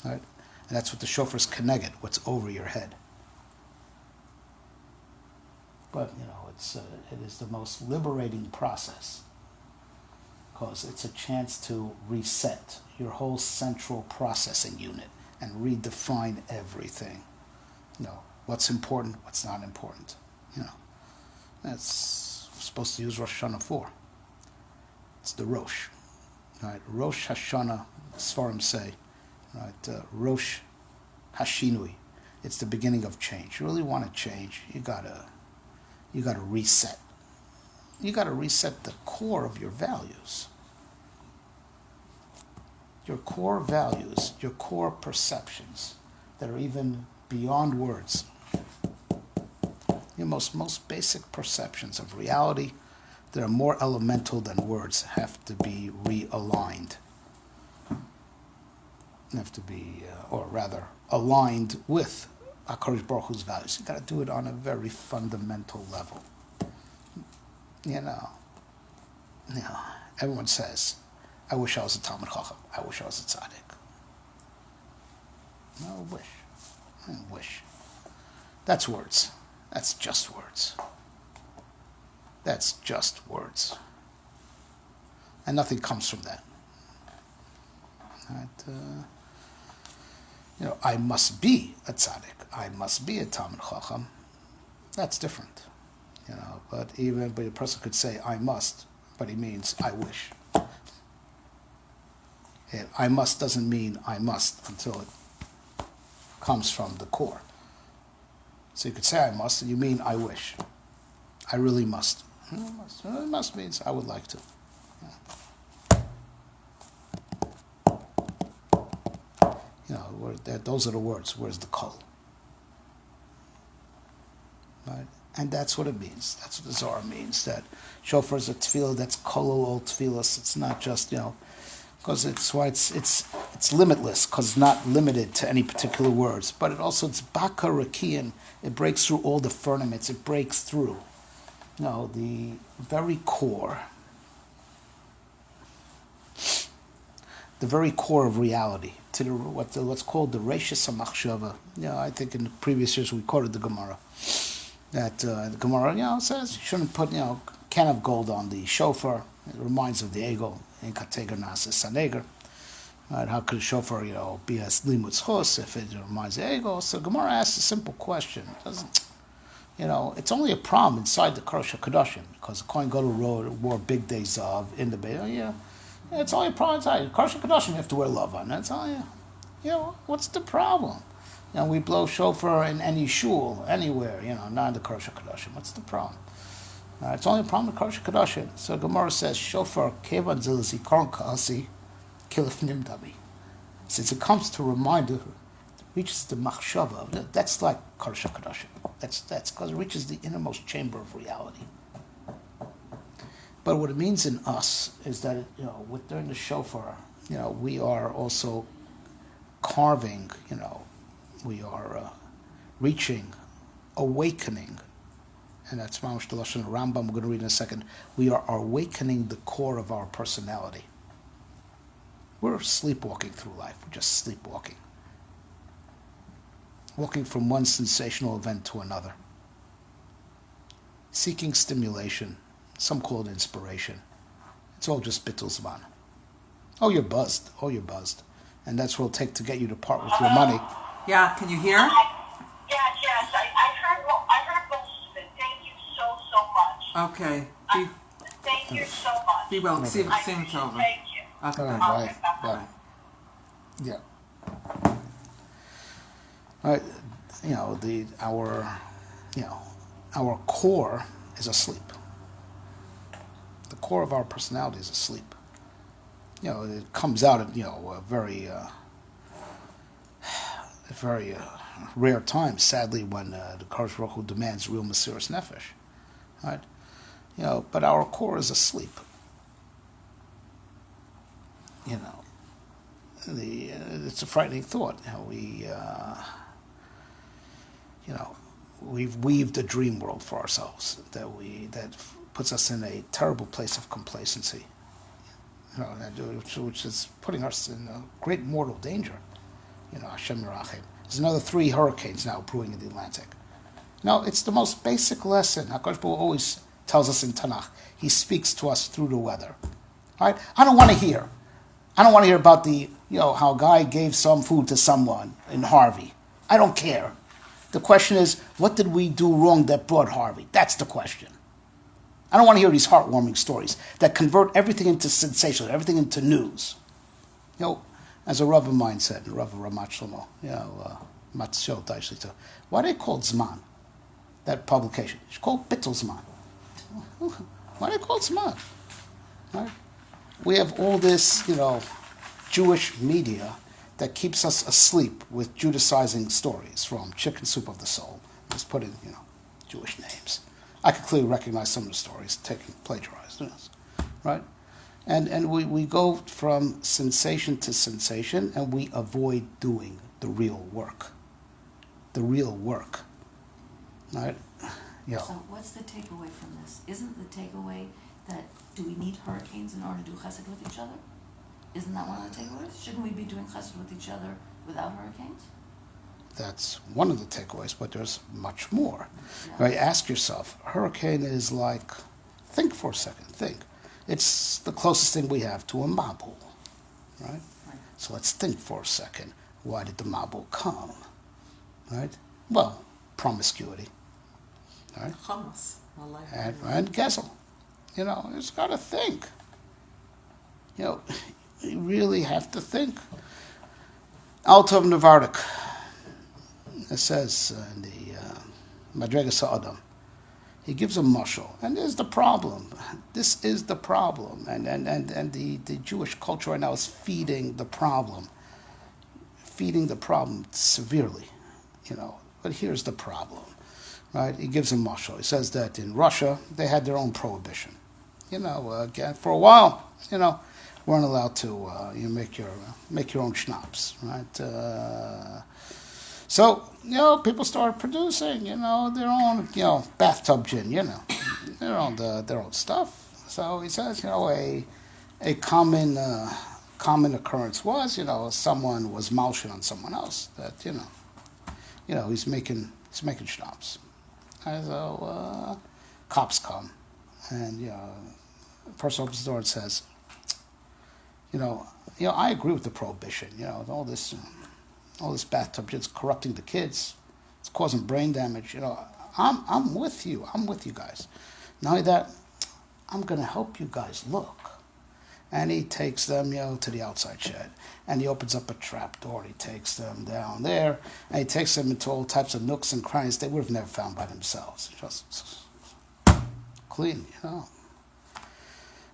Right? And that's what the shofar is connected, what's over your head. But, it is the most liberating process. Because it's a chance to reset your whole central processing unit and redefine everything. What's important, what's not important. That's supposed to use Rosh Hashanah for. It's the Rosh. Right? Rosh Hashanah, Sfarim say, right? Rosh Hashinui. It's the beginning of change. You really want to change, you gotta You got to reset. You got to reset the core of your values. Your core values, your core perceptions that are even beyond words. Your most basic perceptions of reality that are more elemental than words have to be realigned. Have to be, or rather, aligned with HaKadosh Baruch Hu's values. You got to do it on a very fundamental level. You know, everyone says, I wish I was a Talmud Chacham. I wish I was a tzaddik. No, I wish. That's words. That's just words. That's just words. And nothing comes from that. Right? I must be a tzaddik. I must be a Talmud Chacham. That's different. But a person could say, I must, but he means, I wish. I must doesn't mean I must until it comes from the core. So you could say I must, and you mean I wish. I really must. Must means I would like to. Those are the words. Where's the kol? Right? And that's what it means. That's what the Zohar means. That shofar is a tefillah that's kolol ol tefillas. It's not just, because it's why it's limitless, because it's not limited to any particular words. But it's baka rakian. It breaks through all the firmaments. It breaks through, the very core. The very core of reality, to what's called the Reishis HaMachshava. I think in the previous years we quoted the Gemara. That the Gemara, says you shouldn't put, can of gold on the shofar. It reminds of the egel in Kateger Nasa Saneger. Right? How could a shofar, be a limud chos if it reminds the egel? So Gemara asks a simple question. It doesn't, it's only a problem inside the Kodesh HaKadoshim, because the Kohen Gadol wore big days of in the Beit. It's only a problem inside. Kodesh HaKadoshim you have to wear love on. That's all. What's the problem? We blow shofar in any shul, anywhere, not in the Kodesh HaKadoshim. What's the problem? It's only a problem with Kodesh HaKadoshim. So Gemara says, shofar kevan zilasi korn kaasi kilif nimdami. Since it comes to reminder, it reaches the machshava. That's like Kodesh HaKadoshim. That's because it reaches the innermost chamber of reality. But what it means in us is that, during the shofar, we are also carving, we are reaching, awakening, and that's Mamash the Lashon Rambam we're going to read in a second. We are awakening the core of our personality. We're sleepwalking through life. We're just sleepwalking. Walking from one sensational event to another. Seeking stimulation. Some call it inspiration. It's all just bittul zman. Oh, you're buzzed. And that's what it'll take to get you to part with your money. Yeah, can you hear? Yes. I heard most of it. Thank you so much. Okay. Thank you so much. Be well. See you over. Thank you. Okay. All right, bye. Yeah. All right. Our core is asleep. The core of our personality is asleep. It comes out at a very rare times, sadly, when the Kadosh Baruch Hu demands real Mesiras Nefesh, right? But our core is asleep. It's a frightening thought. We've weaved a dream world for ourselves that puts us in a terrible place of complacency, which is putting us in a great mortal danger. Hashem Yerachem. There's another 3 hurricanes now brewing in the Atlantic. No, it's the most basic lesson. HaKadosh Baruch Hu always tells us in Tanakh. He speaks to us through the weather. All right? I don't want to hear about the, how a guy gave some food to someone in Harvey. I don't care. The question is, what did we do wrong that brought Harvey? That's the question. I don't want to hear these heartwarming stories that convert everything into sensational, everything into news. As a Rav of mine said, Rav Ramat Shlomo, Matziot actually too. Why are they called Zman? that publication. It's called Bittelsman. Why do they call it Zman? Right? We have all this, Jewish media that keeps us asleep with Judaizing stories from Chicken Soup of the Soul. Just put in, Jewish names. I could clearly recognize some of the stories taken plagiarized, right? And we go from sensation to sensation, and we avoid doing the real work. The real work, right? Yeah. So what's the takeaway from this? Isn't the takeaway that do we need hurricanes in order to do chesed with each other? Isn't that one of the takeaways? Shouldn't we be doing chesed with each other without hurricanes? That's one of the takeaways, but there's much more. Yeah. Right? Ask yourself, a hurricane is like, think for a second, think. It's the closest thing we have to a mabul, right? Right. So let's think for a second. Why did the mabul come? Right? Well, promiscuity. Right? Hummus. I like And Gezel. It's got to think. You really have to think. Alta of Navardik. It says in the Madrega Sa'adam, he gives a mashal, and there's the problem. This is the problem, and the Jewish culture right now is feeding the problem severely, But here's the problem, right? He gives a mashal. He says that in Russia they had their own prohibition. Again, for a while, weren't allowed to make your own schnapps, right? So, people started producing, their own, bathtub gin, their own stuff. So he says, a common occurrence was, someone was malshin on someone else that, he's making schnapps. And so cops come, and person opens the door and says, I agree with the prohibition. All this bathtub gin's corrupting the kids. It's causing brain damage. I'm with you. I'm with you guys. Not only that, I'm going to help you guys look. And he takes them, to the outside shed. And he opens up a trap door. He takes them down there. And he takes them into all types of nooks and crannies they would have never found by themselves. Just clean,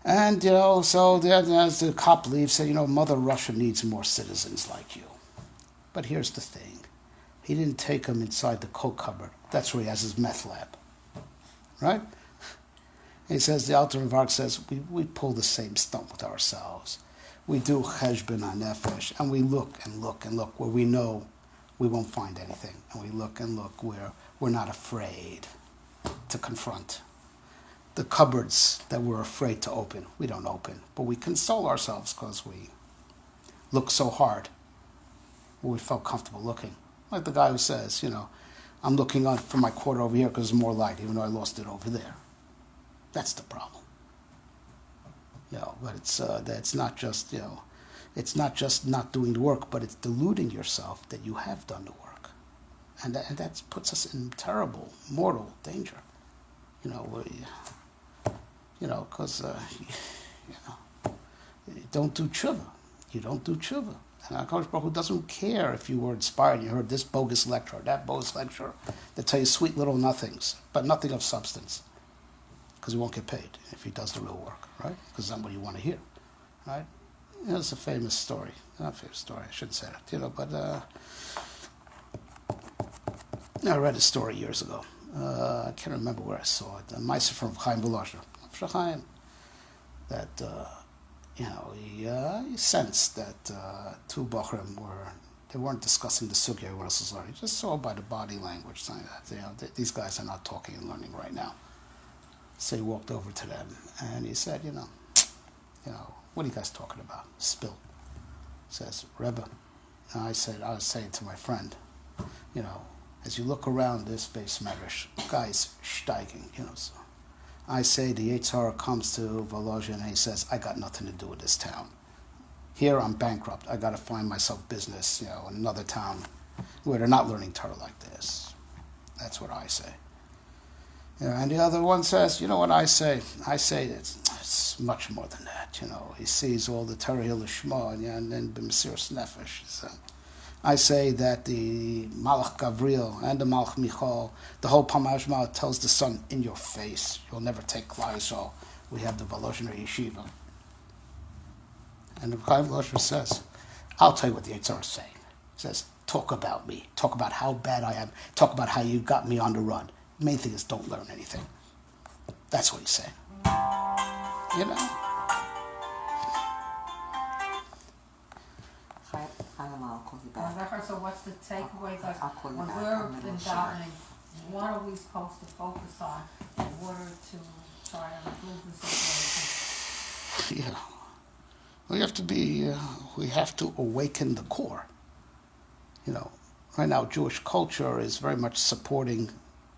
And, so then as the cop leaves, said, Mother Russia needs more citizens like you. But here's the thing. He didn't take them inside the coke cupboard. That's where he has his meth lab. Right? He says, the Alter Vark says, we pull the same stunt with ourselves. We do cheshbon hanefesh, and we look and look and look where we know we won't find anything. And we look and look where we're not afraid to confront. The cupboards that we're afraid to open, we don't open. But we console ourselves because we look so hard where we felt comfortable looking. Like the guy who says, I'm looking on for my quarter over here because there's more light, even though I lost it over there. That's the problem. But it's not just, it's not just not doing the work, but it's deluding yourself that you have done the work. And that puts us in terrible, mortal danger. Because, you don't do tshuva. You don't do tshuva. And HaKadosh Baruch Hu doesn't care if you were inspired, you heard this bogus lecture, that bogus lecture, that tell you sweet little nothings, but nothing of substance. Because he won't get paid if he does the real work, right? Because that's what you want to hear, right? It's a famous story. Not a famous story, I shouldn't say that, but I read a story years ago. I can't remember where I saw it. A Meiser from Chaim Volozhin. Chaim, that, he sensed that two Bachrim weren't discussing the sugya everyone else was learning. He just saw by the body language saying that, these guys are not talking and learning right now. So he walked over to them and he said, what are you guys talking about? Spill. He says, Rebbe. And I was saying to my friend, as you look around this base medrash, guys steiging, so I say the Yitzhara comes to Volozhin and he says, I got nothing to do with this town. Here I'm bankrupt. I got to find myself business, in another town where they're not learning Torah like this. That's what I say. And the other one says, you know what I say? I say it's much more than that. He sees all the Torah Lishma and then B'Mesiras Nefesh. So I say that the Malach Gabriel and the Malach Michal, the whole Pamashma tells the sun in your face, you'll never take Klal Yisrael. We have the Volozhiner Yeshiva. And the Chaim Volozhiner says, I'll tell you what the Yitzhar is saying. He says, talk about me. Talk about how bad I am. Talk about how you got me on the run. The main thing is don't learn anything. That's what he's saying. You know? I don't know, I'll call you back. So what's the takeaway, like, I'll call you when back. we're I'm in not sure. davening, what are we supposed to focus on in order to try and improve the situation? Yeah. We have to awaken the core. You know, right now Jewish culture is very much supporting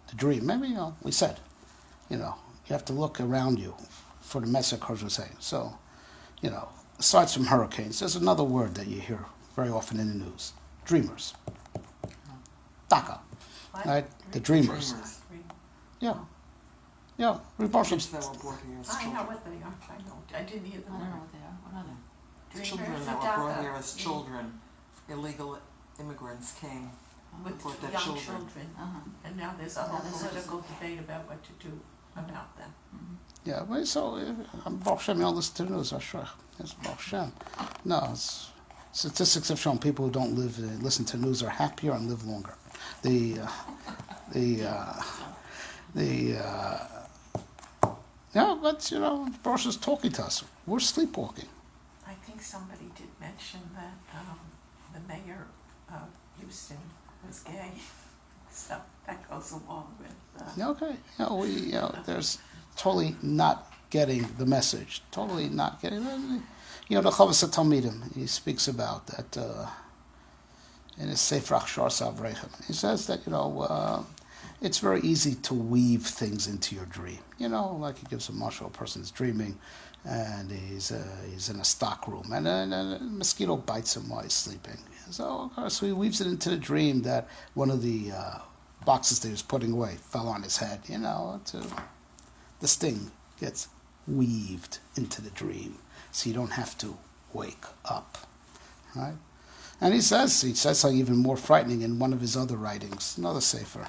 the dream. Maybe, we said, you have to look around you for the massacres we're saying. So, aside from hurricanes, there's another word that you hear very often in the news. Dreamers. Daka. What? Right? The dreamers. Yeah. Yeah. Kids that were brought here as I know children. what they are, I know, I didn't hear the I don't know word. what they are. What are they? Children Dreamers that or were brought DACA? here as children. Illegal immigrants came. With Brought their young children. children, Uh-huh. and now there's a Now whole there's a- political debate about what to do about them. Yeah, but so Baruch Hashem, you don't listen to the news. Ashrech. It's Baruch Hashem. No, statistics have shown people who don't listen to news are happier and live longer. Yeah, but Baruch is talking to us. We're sleepwalking. I think somebody did mention that the mayor of Houston was gay, so that goes along with. Okay, there's totally not getting the message. Totally not getting it. The Chavas Talmidim, he speaks about that in his Sefer Achshar Savrechem. He says that it's very easy to weave things into your dream. Like he gives a marshal, a person's dreaming, and he's in a stock room, and a mosquito bites him while he's sleeping. So he weaves it into the dream that one of the boxes that he was putting away fell on his head. The sting gets weaved into the dream, so you don't have to wake up, right? And he says something even more frightening in one of his other writings, another sefer.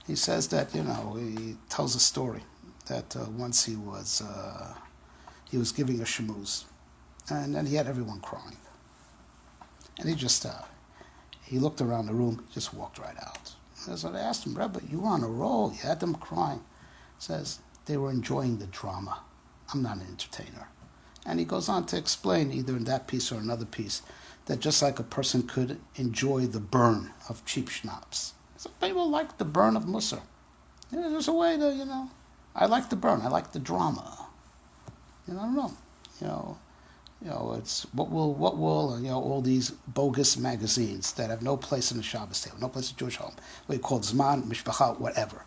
He says that he tells a story that once he was giving a shemuz, and then he had everyone crying, and he just he looked around the room, just walked right out. And so they asked him, Rebbe, you were on a roll, you had them crying. He says they were enjoying the drama. I'm not an entertainer. And he goes on to explain, either in that piece or another piece, that just like a person could enjoy the burn of cheap schnapps, some people like the burn of Musar. There's a way to, I like the burn, I like the drama. I don't know. It's what will all these bogus magazines that have no place in the Shabbos table, no place in Jewish home, what you call Zman, Mishpacha, whatever,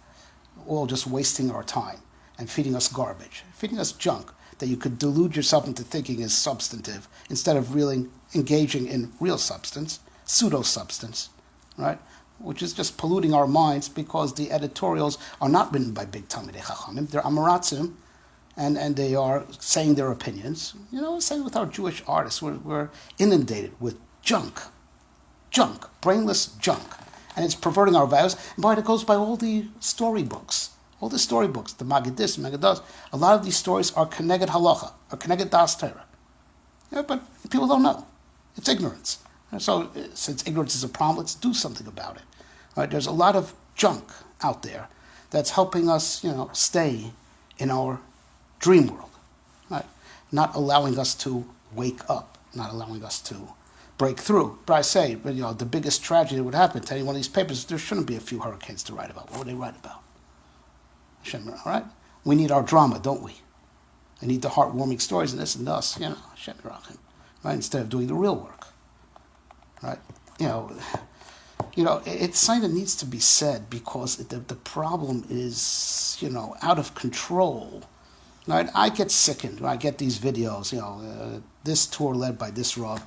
all just wasting our time and feeding us garbage, feeding us junk that you could delude yourself into thinking is substantive instead of really engaging in real substance, pseudo-substance, right? Which is just polluting our minds because the editorials are not written by big Talmidei Chachamim. They're Amaratzim, and they are saying their opinions. Same with our Jewish artists. We're inundated with junk, brainless junk. And it's perverting our values. And it goes by all the storybooks. The Maggidis, Maggadas. A lot of these stories are Keneged Halacha, or Keneged Das Torah. But people don't know. It's ignorance. And so, since ignorance is a problem, let's do something about it. Right? There's a lot of junk out there that's helping us, stay in our dream world. Right? Not allowing us to wake up, not allowing us to break through. But I say, the biggest tragedy that would happen to any one of these papers, there shouldn't be a few hurricanes to write about. What would they write about? All right? We need our drama, don't we? We need the heartwarming stories and this and us, right? Instead of doing the real work, right? It's something that needs to be said because the problem is, out of control. Right? I get sickened when I get these videos, this tour led by this Rav,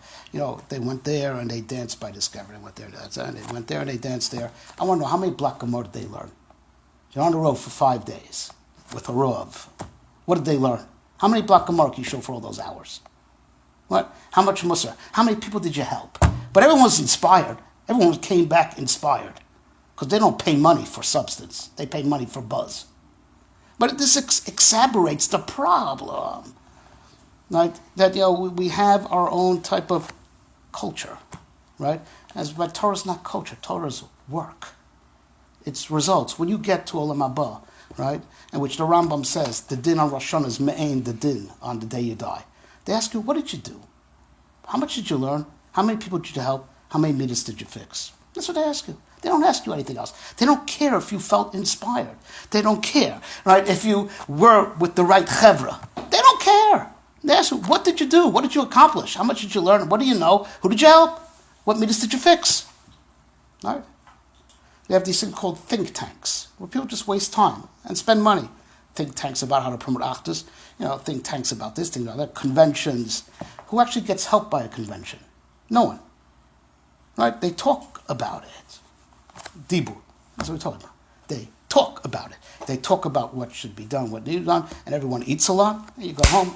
they went there and they danced by this guy, they went there and they went there and they danced there. I want to know how many Black Gemara did they learn? They're on the road for 5 days with a Rav. What did they learn? How many Black Gemara can you show for all those hours? What? How much Musar? How many people did you help? But everyone's inspired. Everyone came back inspired because they don't pay money for substance. They pay money for buzz. But this exacerbates the problem. Right? That we have our own type of culture, right? But Torah is not culture. Torah is work. It's results. When you get to Olam Haba, right, in which the Rambam says the din on Rosh Hashanah is me'ain the din on the day you die. They ask you, what did you do? How much did you learn? How many people did you help? How many meters did you fix? That's what they ask you. They don't ask you anything else. They don't care if you felt inspired. They don't care, right? If you were with the right chevra. They don't care. They ask you, what did you do? What did you accomplish? How much did you learn? What do you know? Who did you help? What meters did you fix? Right? We have these things called think tanks, where people just waste time and spend money. Think tanks about how to promote achdus, think tanks about this, think about that, conventions. Who actually gets help by a convention? No one. Right? They talk about it. Dibur. That's what we're talking about. They talk about it. They talk about what should be done, what needs to be done, and everyone eats a lot, and you go home.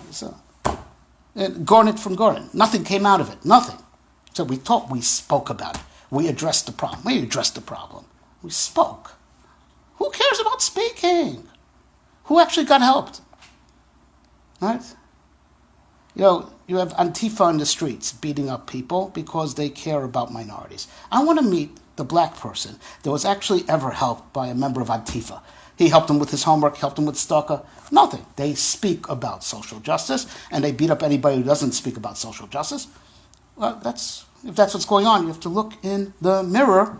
And garnet from garnet. Nothing came out of it. Nothing. So we spoke about it. We addressed the problem. We addressed the problem. We spoke. Who cares about speaking? Who actually got helped? Right? You have Antifa in the streets beating up people because they care about minorities. I want to meet the black person that was actually ever helped by a member of Antifa. He helped him with his homework, helped him with stalker. Nothing. They speak about social justice, and they beat up anybody who doesn't speak about social justice. Well, if that's what's going on, you have to look in the mirror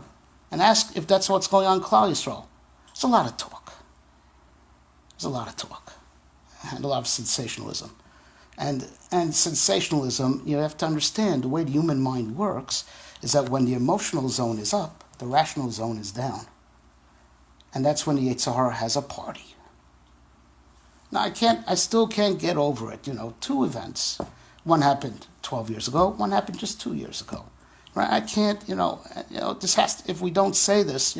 and ask if that's what's going on in Klal Yisrael. It's a lot of talk. There's a lot of talk. And a lot of sensationalism. And sensationalism, you have to understand, the way the human mind works is that when the emotional zone is up, the rational zone is down. And that's when the Yetzer Hara has a party. Now, I still can't get over it. 2 events. One happened 12 years ago, one happened just 2 years ago. Right? I can't, this has to, if we don't say this,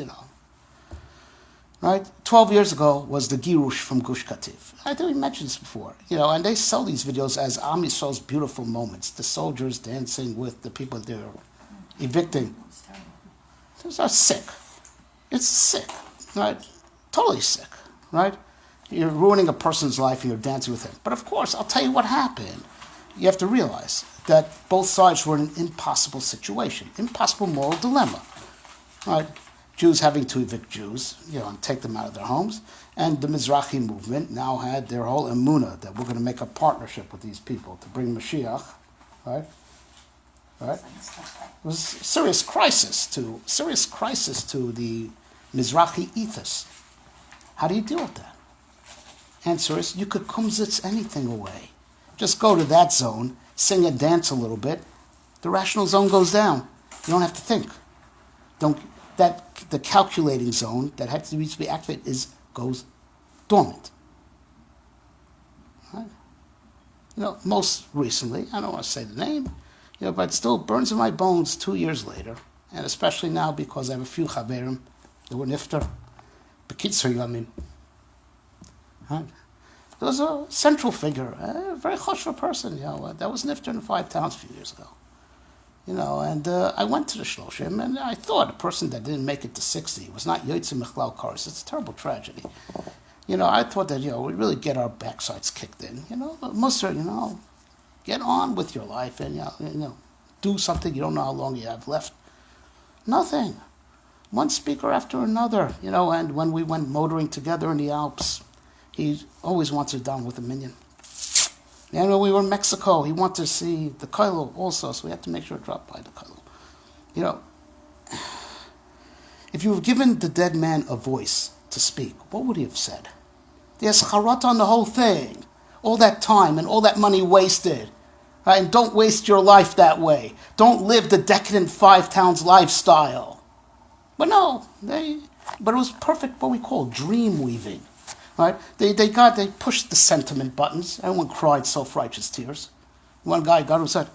right? 12 years ago was the Girush from Gush Katif. I think we mentioned this before, and they sell these videos as Am Yisrael's beautiful moments, the soldiers dancing with the people they're evicting. Those are sick. It's sick, right? Totally sick, right? You're ruining a person's life and you're dancing with him. But of course, I'll tell you what happened. You have to realize that both sides were in an impossible situation, impossible moral dilemma, right? Jews having to evict Jews, and take them out of their homes. And the Mizrahi movement now had their whole emunah that we're going to make a partnership with these people to bring Mashiach, right? Right? It was a serious crisis to the Mizrahi ethos. How do you deal with that? Answer is, you could kumzitz anything away. Just go to that zone, sing and dance a little bit. The rational zone goes down. You don't have to think. The calculating zone that has to be activated goes dormant. Right? Most recently, I don't want to say the name, but it still burns in my bones 2 years later, and especially now because I have a few chaverim that were nifter, b'kitzur yamim. Right? There was a central figure, a very choshev person, that was nifter in 5 towns a few years ago. And I went to the Shloshim, and I thought a person that didn't make it to 60 was not Yotzei Michlal Kares. It's a terrible tragedy. I thought that, we really get our backsides kicked in. Musar, get on with your life and, do something you don't know how long you have left. Nothing. One speaker after another, and when we went motoring together in the Alps, he always wants to down with a minion. And when we were in Mexico, he wanted to see the Kailo also, so we had to make sure to drop by the Kailo. If you have given the dead man a voice to speak, what would he have said? There's charata on the whole thing. All that time and all that money wasted. Right? And don't waste your life that way. Don't live the decadent 5 towns lifestyle. But no, but it was perfect what we call dream weaving. Right? They pushed the sentiment buttons. Everyone cried self-righteous tears. One guy got who said,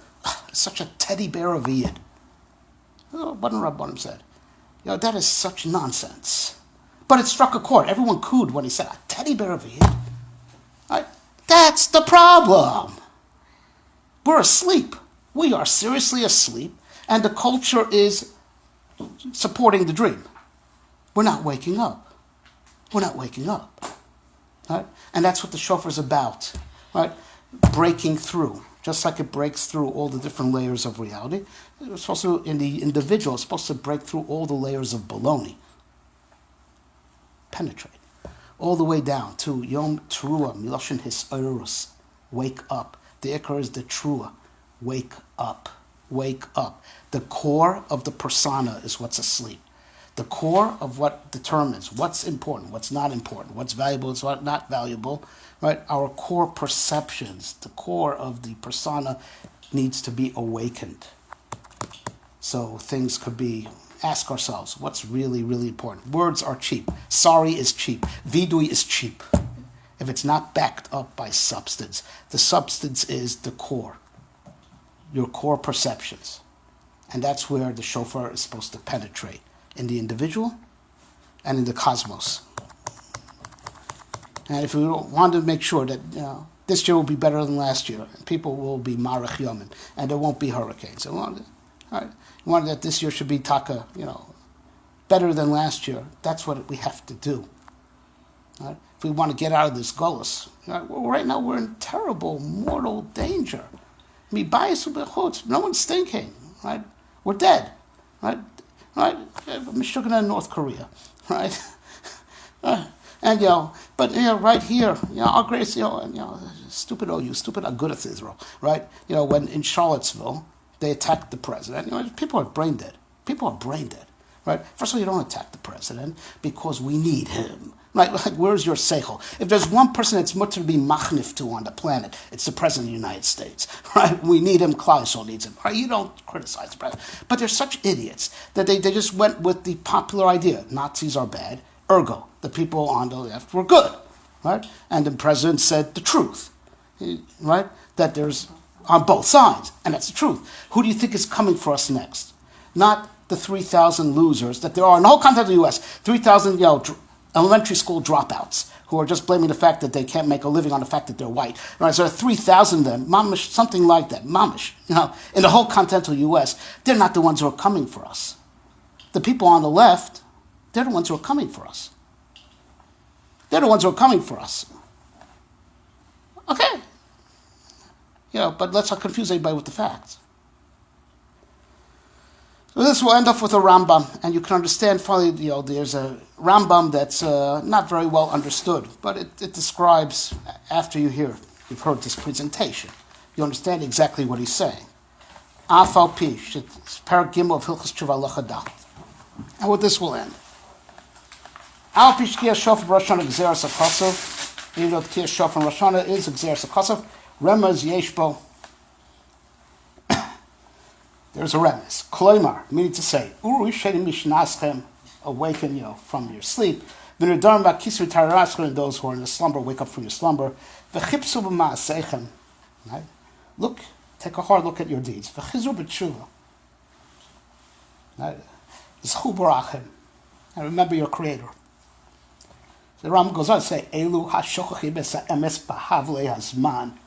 such a teddy bear of Eid. One Rabbanim said, that is such nonsense. But it struck a chord. Everyone cooed when he said, a teddy bear of Eid. Right? That's the problem. We're asleep. We are seriously asleep. And the culture is supporting the dream. We're not waking up. We're not waking up. Right? And that's what the shofar is about. Right? Breaking through. Just like it breaks through all the different layers of reality, it's supposed to, in the individual, it's supposed to break through all the layers of baloney. Penetrate. All the way down to Yom Teruah, Miloshin Hisorus. Wake up. The Ikar is the Trua. Wake up. Wake up. The core of the persona is what's asleep. The core of what determines what's important, what's not important, what's valuable, what's not valuable, right? Our core perceptions, the core of the persona needs to be awakened. So things could be, ask ourselves, what's really, really important? Words are cheap. Sorry is cheap. Vidui is cheap. If it's not backed up by substance, the substance is the core, your core perceptions. And that's where the shofar is supposed to penetrate, in the individual and in the cosmos. And if we want to make sure that this year will be better than last year, and people will be marach yomin, and there won't be hurricanes. We want that this year should be taka, better than last year. That's what we have to do. Right? If we want to get out of this gullus, right now we're in terrible mortal danger. No one's thinking, right? We're dead, right? Right? Michigan and North Korea, right? And but right here, our greatest, stupid OU, stupid Agudath Israel, right? When in Charlottesville they attacked the president, people are brain dead. People are brain dead, right? First of all, you don't attack the president because we need him. Right? Like, where's your seichel? If there's one person that's much to be machnif to on the planet, it's the President of the United States. Right? We need him. Klal Yisrael needs him. Right? You don't criticize the president. But they're such idiots that they just went with the popular idea. Nazis are bad. Ergo, the people on the left were good. Right? And the president said the truth. Right? That there's on both sides. And that's the truth. Who do you think is coming for us next? Not the 3,000 losers that there are in the whole continent of the U.S. 3,000, elementary school dropouts who are just blaming the fact that they can't make a living on the fact that they're white. Right? So there are 3,000 of them, mamish, something like that, mamish. In the whole continental U.S., they're not the ones who are coming for us. The people on the left, they're the ones who are coming for us. They're the ones who are coming for us. Okay. But let's not confuse anybody with the facts. So this will end up with a Rambam, and you can understand finally, there's a Rambam that's not very well understood, but it describes, after you've heard this presentation, you understand exactly what he's saying. Afal Pish, it's Parak Gimel of Hilchos Tshuva Lechadach. And with this will end. Al Pish Kiyah Shofar Rosh Hashanah Gzeras HaKosov, even though Kiyah Shofar Rosh Hashanah is Gzeras HaKosov, Remez Yeshbo, there's a remez. Kloimar, meaning to say, Uru Shedim Mishnaschem, awaken, from your sleep. V'nedarim v'kisru tararaschem, and those who are in the slumber, wake up from your slumber. V'chipsu b'ma'asechem, right? Look, take a hard look at your deeds. V'chizru b'tshuva, right? Zchu barachem, and remember your Creator. The Ram goes on to say, Elu ha'shochachim emes b'havlei hazman.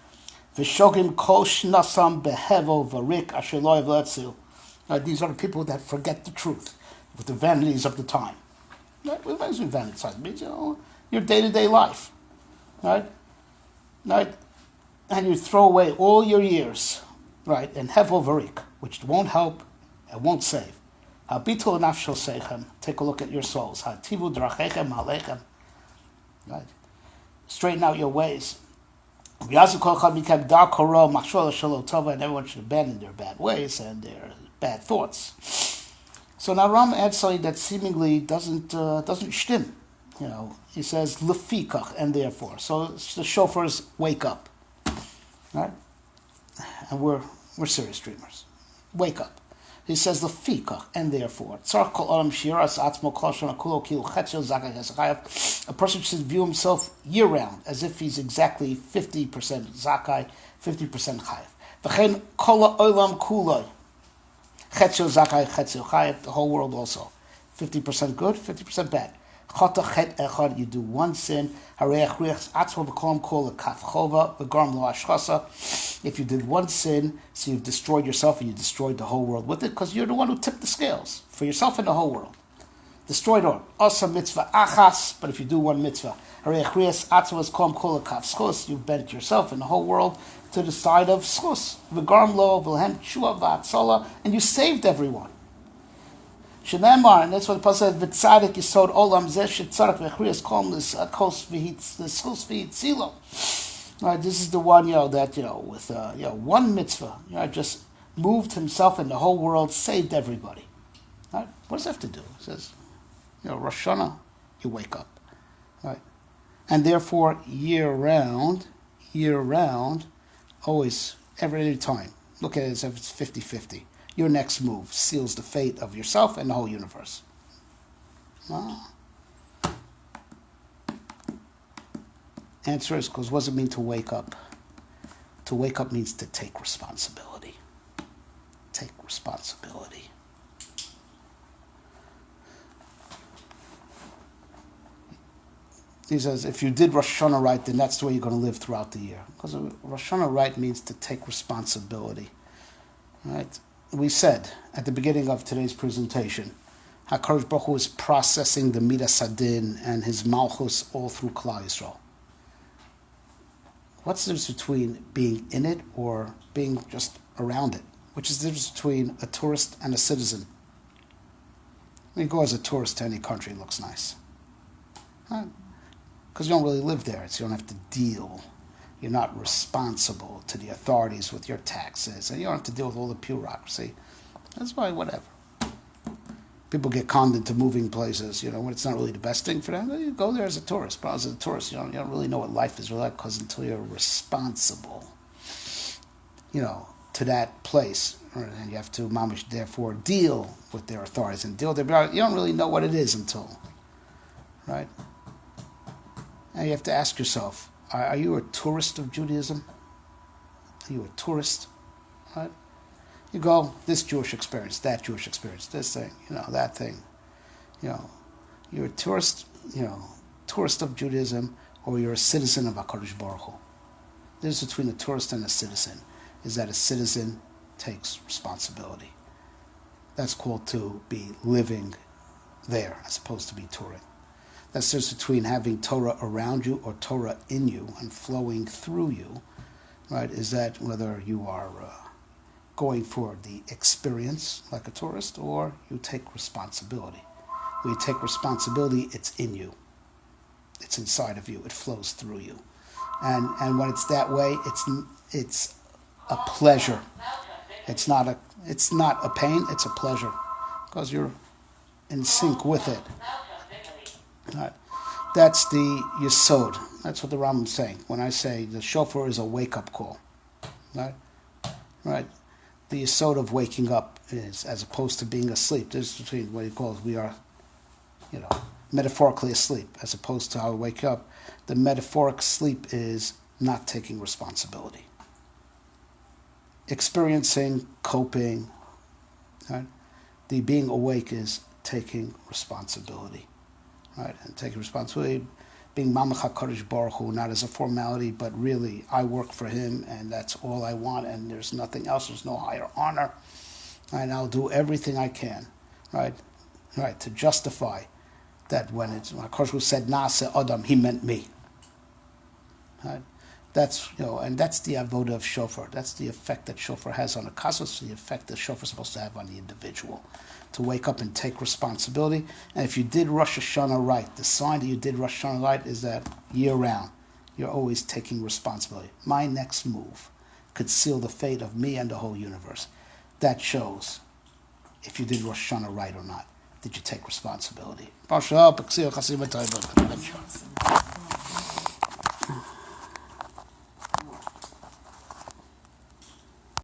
V'shogim kol shnasam behevo v'rik asher lo yevletzu. These are the people that forget the truth with the vanities of the time. Right? What does vanity mean? Your day-to-day life. Right? Right? And you throw away all your years. Right? And hevo v'rik, which won't help and won't save. Habitul nafsho seichem. Take a look at your souls. Hativu drachechem halechem. Right? Straighten out your ways. And everyone should abandon their bad ways and their bad thoughts. So now Ram adds something that seemingly doesn't shtim. He says lefikach, and therefore. So the shofars wake up, right? And we're serious dreamers. Wake up. He says lefikach, and therefore. A person should view himself year round as if he's exactly 50% zakai, 50% chayav. V'chein kol ha'olam kuloi. Chetzio zakai, chetzio chayav. The whole world also. 50% good, 50% bad. Chata chet echad. You do one sin. Hareach riach atzmo v'kolam kol lekaf chova v'garm lo ashchasa. If you did one sin, so you've destroyed yourself and you destroyed the whole world with it, because you're the one who tipped the scales for yourself and the whole world. Destroyed all. Also mitzvah achas, but if you do one mitzvah, you've bent yourself and the whole world to the side of schus. And you saved everyone. And that's what the Pasuk says, V'tzadik yisod olam zeh shetzarek v'echrias kol kos schus v'hitzilo. Right, this is the one, that, with, one mitzvah, just moved himself and the whole world, saved everybody. Right? What does that have to do? It says, Rosh Hashanah, you wake up. Right? And therefore, year round, always, every time, look at it as if it's 50-50. Your next move seals the fate of yourself and the whole universe. Ah. Answer is because what does it mean to wake up? To wake up means to take responsibility. Take responsibility. He says, if you did Rosh Hashanah right, then that's the way you're going to live throughout the year. Because Rosh Hashanah right means to take responsibility. Right? We said at the beginning of today's presentation, HaKadosh Baruch Hu is processing the Midas Hadin and his Malchus all through Klal Yisrael. What's the difference between being in it or being just around it? Which is the difference between a tourist and a citizen? When you go as a tourist to any country, it looks nice. Because you don't really live there, so you don't have to deal. You're not responsible to the authorities with your taxes, and you don't have to deal with all the bureaucracy. That's why, whatever. People get conned into moving places, when it's not really the best thing for them. You go there as a tourist. But as a tourist, you don't really know what life is really like, because until you're responsible, to that place, and you have to, mamish, therefore, deal with their authorities and deal with their bureaucracy. You don't really know what it is until, right? And you have to ask yourself, are you a tourist of Judaism? Are you a tourist? Right? You go, this Jewish experience, that Jewish experience, this thing, that thing. You're a tourist, tourist of Judaism, or you're a citizen of HaKadosh Baruch Hu. The difference between a tourist and a citizen is that a citizen takes responsibility. That's called to be living there, as opposed to be touring. That's the difference between having Torah around you or Torah in you and flowing through you, right? Is that whether you are going for the experience like a tourist, or you take responsibility. When you take responsibility, it's in you. It's inside of you. It flows through you. And when it's that way, it's a pleasure. It's not a pain, it's a pleasure. Because you're in sync with it. Right. That's the Yesod. That's what the Rambam is saying. When I say the Shofar is a wake-up call. Right? The Yesod of waking up is, as opposed to being asleep. There's between what he calls, we are, metaphorically asleep, as opposed to how we wake up. The metaphoric sleep is not taking responsibility. Experiencing, coping. Right? The being awake is taking responsibility. Right, and taking responsibility, being Mamach HaKadosh Baruch Hu, not as a formality, but really, I work for him, and that's all I want, and there's nothing else, there's no higher honor, and I'll do everything I can, right, to justify that when HaKadosh Baruch Hu said, Na'aseh Adam, he meant me. Right? That's, and that's the avoda of Shofar. That's the effect that Shofar has on a kasus, the effect that Shofar is supposed to have on the individual. To wake up and take responsibility. And if you did Rosh Hashanah right, the sign that you did Rosh Hashanah right is that year round, you're always taking responsibility. My next move could seal the fate of me and the whole universe. That shows if you did Rosh Hashanah right or not. Did you take responsibility?